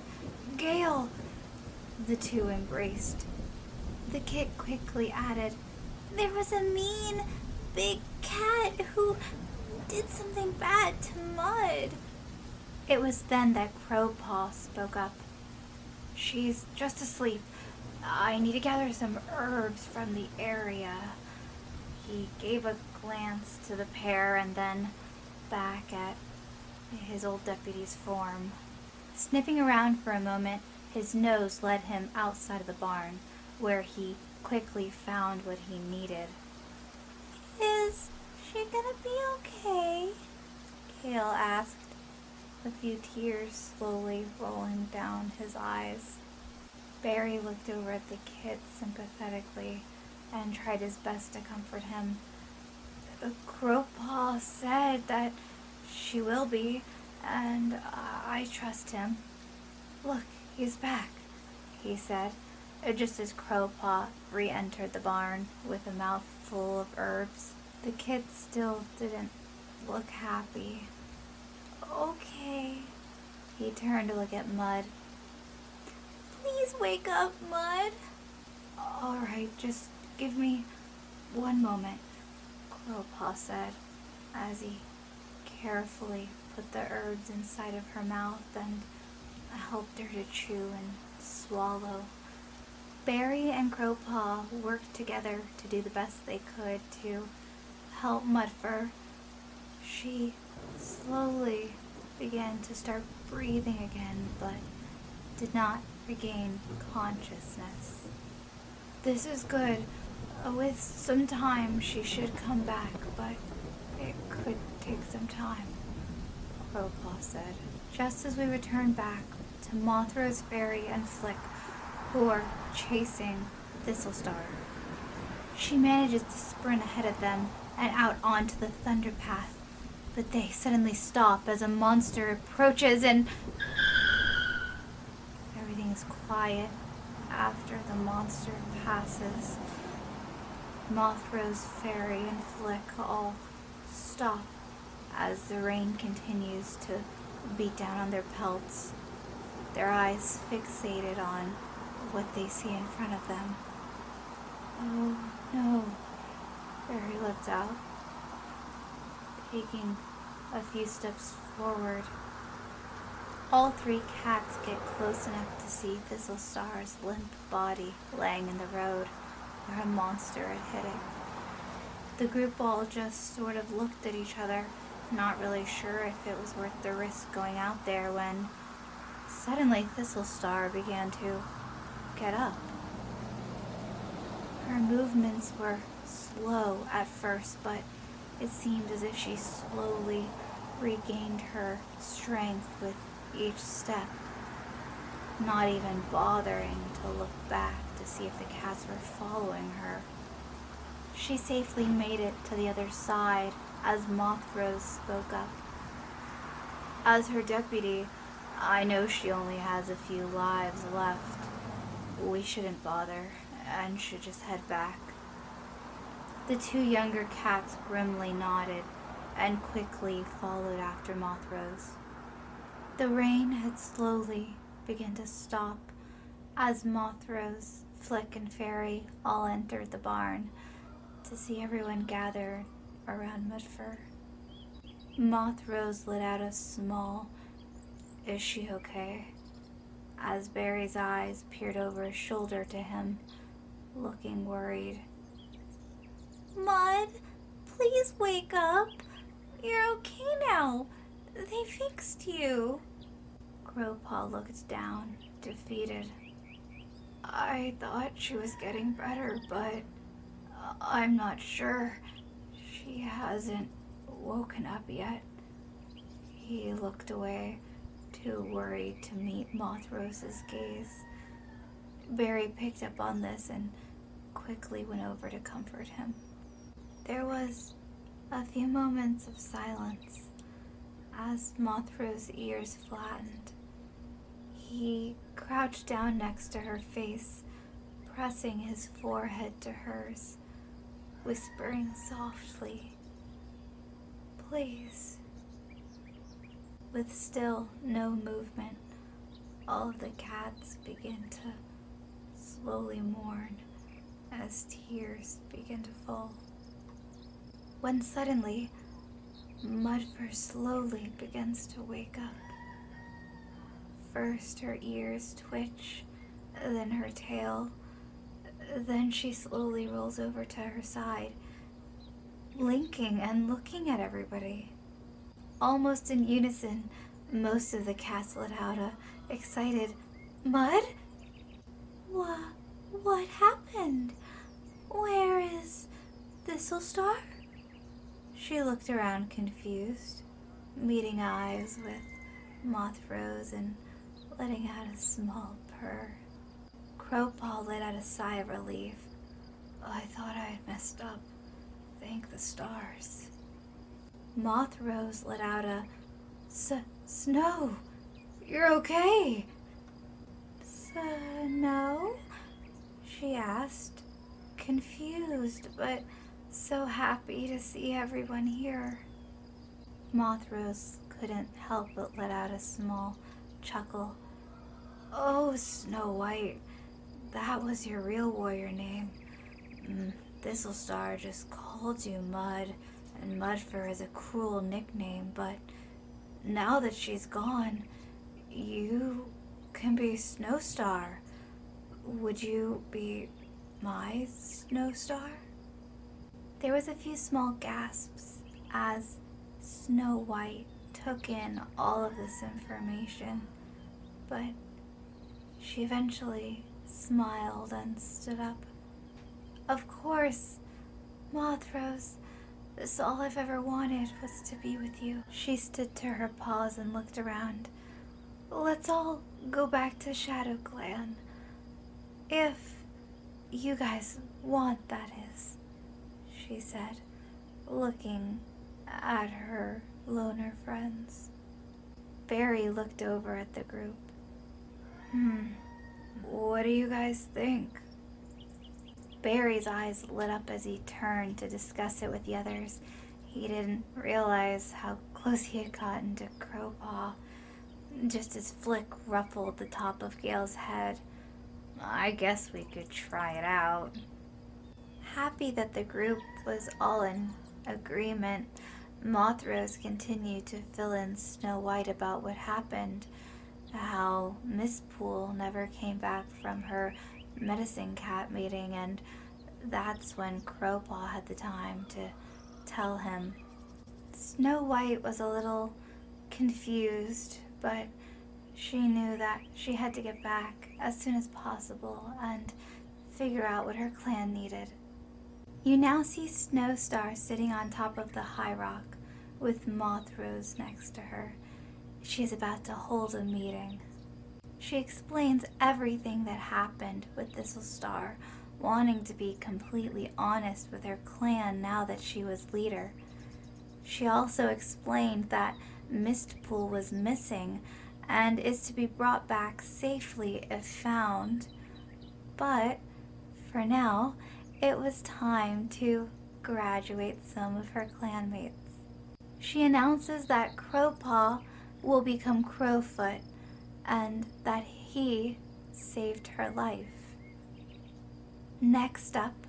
"Gale!" The two embraced. The kit quickly added, "There was a mean, big cat who did something bad to Mud." It was then that Crowpaw spoke up. "She's just asleep. I need to gather some herbs from the area." He gave a glance to the pair and then back at his old deputy's form. Sniffing around for a moment, his nose led him outside of the barn, where he quickly found what he needed. "Is she gonna be okay?" Gale asked, a few tears slowly rolling down his eyes. Barry looked over at the kid sympathetically and tried his best to comfort him. "Crowpaw said that she will be, and I trust him. Look, he's back," he said, just as Crowpaw re-entered the barn with a mouthful of herbs. The kid still didn't look happy. "Okay." He turned to look at Mud. "Please wake up, Mud." "All right, just give me One moment, Crowpaw said, as he carefully put the herbs inside of her mouth and helped her to chew and swallow. Berry and Crowpaw worked together to do the best they could to help Mudfur. She slowly began to start breathing again, but did not regain consciousness. This is good. With some time, she should come back, but it could take some time, Crowpaw said. Just as we returned back to Mothra's Fairy and Flick, who are chasing Thistlestar. She manages to sprint ahead of them and out onto the thunder path, but they suddenly stop as a monster approaches and everything is quiet after the monster passes. Mothra's Fairy and Flick all stop as the rain continues to beat down on their pelts, their eyes fixated on what they see in front of them. Oh no, Fairy lets out, taking a few steps forward. All three cats get close enough to see Thistlestar's limp body laying in the road where a monster had hit it. The group all just sort of looked at each other, not really sure if it was worth the risk going out there, when suddenly Thistlestar began to get up. Her movements were slow at first, but it seemed as if she slowly regained her strength with each step, not even bothering to look back to see if the cats were following her. She safely made it to the other side as Mothra spoke up. As her deputy, I know she only has a few lives left. We shouldn't bother and should just head back. The two younger cats grimly nodded and quickly followed after Mothra's. The rain had slowly begun to stop as Mothra's, Flick, and Fairy all entered the barn to see everyone gathered around Mudfur. Mothra's let out a small, "Is she okay?" as Barry's eyes peered over his shoulder to him, looking worried. Mud, please wake up. You're okay now. They fixed you. Crowpaw looked down, defeated. I thought she was getting better, but I'm not sure. She hasn't woken up yet. He looked away, too worried to meet Mothra's gaze. Barry picked up on this and quickly went over to comfort him. There was a few moments of silence as Mothra's ears flattened. He crouched down next to her face, pressing his forehead to hers, whispering softly, "Please." With still no movement, all of the cats began to slowly mourn as tears began to fall. When suddenly, Mudfur slowly begins to wake up. First her ears twitch, then her tail, then she slowly rolls over to her side, blinking and looking at everybody. Almost in unison, most of the cats let out a excited, "Mud? What happened? Where is Thistlestar?" She looked around confused, meeting eyes with Mothra's and letting out a small purr. Crowpaw let out a sigh of relief. I thought I had messed up. Thank the stars. Mothra let out a Snow, you're okay. Snow? She asked, confused but so happy to see everyone here. Mothra couldn't help but let out a small chuckle. Oh, Snow White, that was your real warrior name. Thistlestar just called you Mud, and Mudfur is a cruel nickname, but now that she's gone, you can be Snowstar. Would you be my Snowstar?" There was a few small gasps as Snow White took in all of this information, but she eventually smiled and stood up. "Of course, Mothros. This is all I've ever wanted, was to be with you." She stood to her paws and looked around. "Let's all go back to Shadow Clan. If you guys want, that is," she said, looking at her loner friends. Barry looked over at the group. What do you guys think?" Barry's eyes lit up as he turned to discuss it with the others. He didn't realize how close he had gotten to Crowpaw, just as Flick ruffled the top of Gale's head. "I guess we could try it out." Happy that the group was all in agreement, Mothros continued to fill in Snow White about what happened, how Miss Poole never came back from her medicine cat meeting, and that's when Crowpaw had the time to tell him. Snow White was a little confused, but she knew that she had to get back as soon as possible and figure out what her clan needed. You now see Snowstar sitting on top of the high rock with Mothros next to her. She is about to hold a meeting. She explains everything that happened with Thistlestar, wanting to be completely honest with her clan now that she was leader. She also explained that Mistpool was missing and is to be brought back safely if found. But for now, it was time to graduate some of her clanmates. She announces that Crowpaw will become Crowfoot and that he saved her life. Next up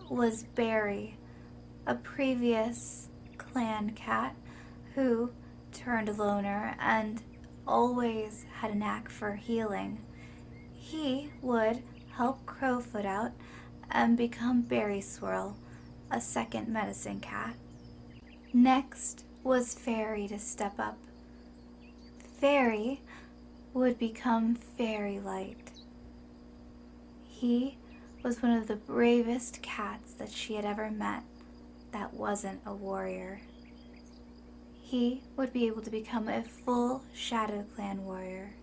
was Barry, a previous clan cat who turned loner and always had a knack for healing. He would help Crowfoot out and become Berry Swirl, a second medicine cat. Next was Fairy to step up. Fairy would become Fairy Light. He was one of the bravest cats that she had ever met that wasn't a warrior. He would be able to become a full Shadow Clan warrior.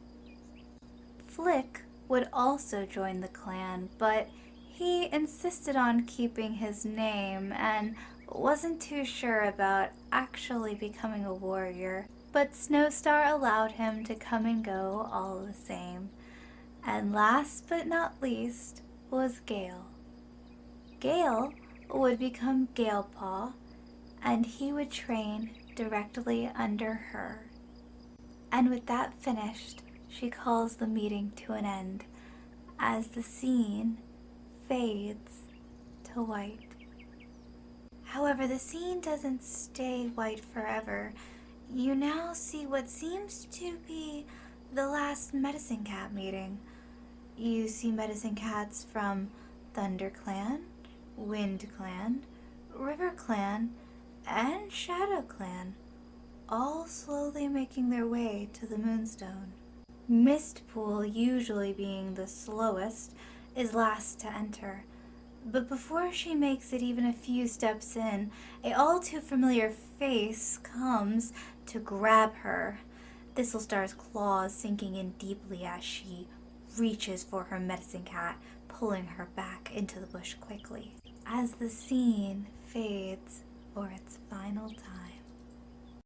Flick would also join the clan, but he insisted on keeping his name and wasn't too sure about actually becoming a warrior, but Snowstar allowed him to come and go all the same. And last but not least was Gale. Gale would become Galepaw, and he would train directly under her. And with that finished, she calls the meeting to an end as the scene fades to white. However, the scene doesn't stay white forever. You now see what seems to be the last Medicine Cat meeting. You see Medicine Cats from Thunder Clan, Wind Clan, River Clan, and Shadow Clan, all slowly making their way to the Moonstone. Mistpool, usually being the slowest, is last to enter. But before she makes it even a few steps in, a all too familiar face comes to grab her. Thistlestar's claws sinking in deeply as she reaches for her medicine cat, pulling her back into the bush quickly. As the scene fades for its final time.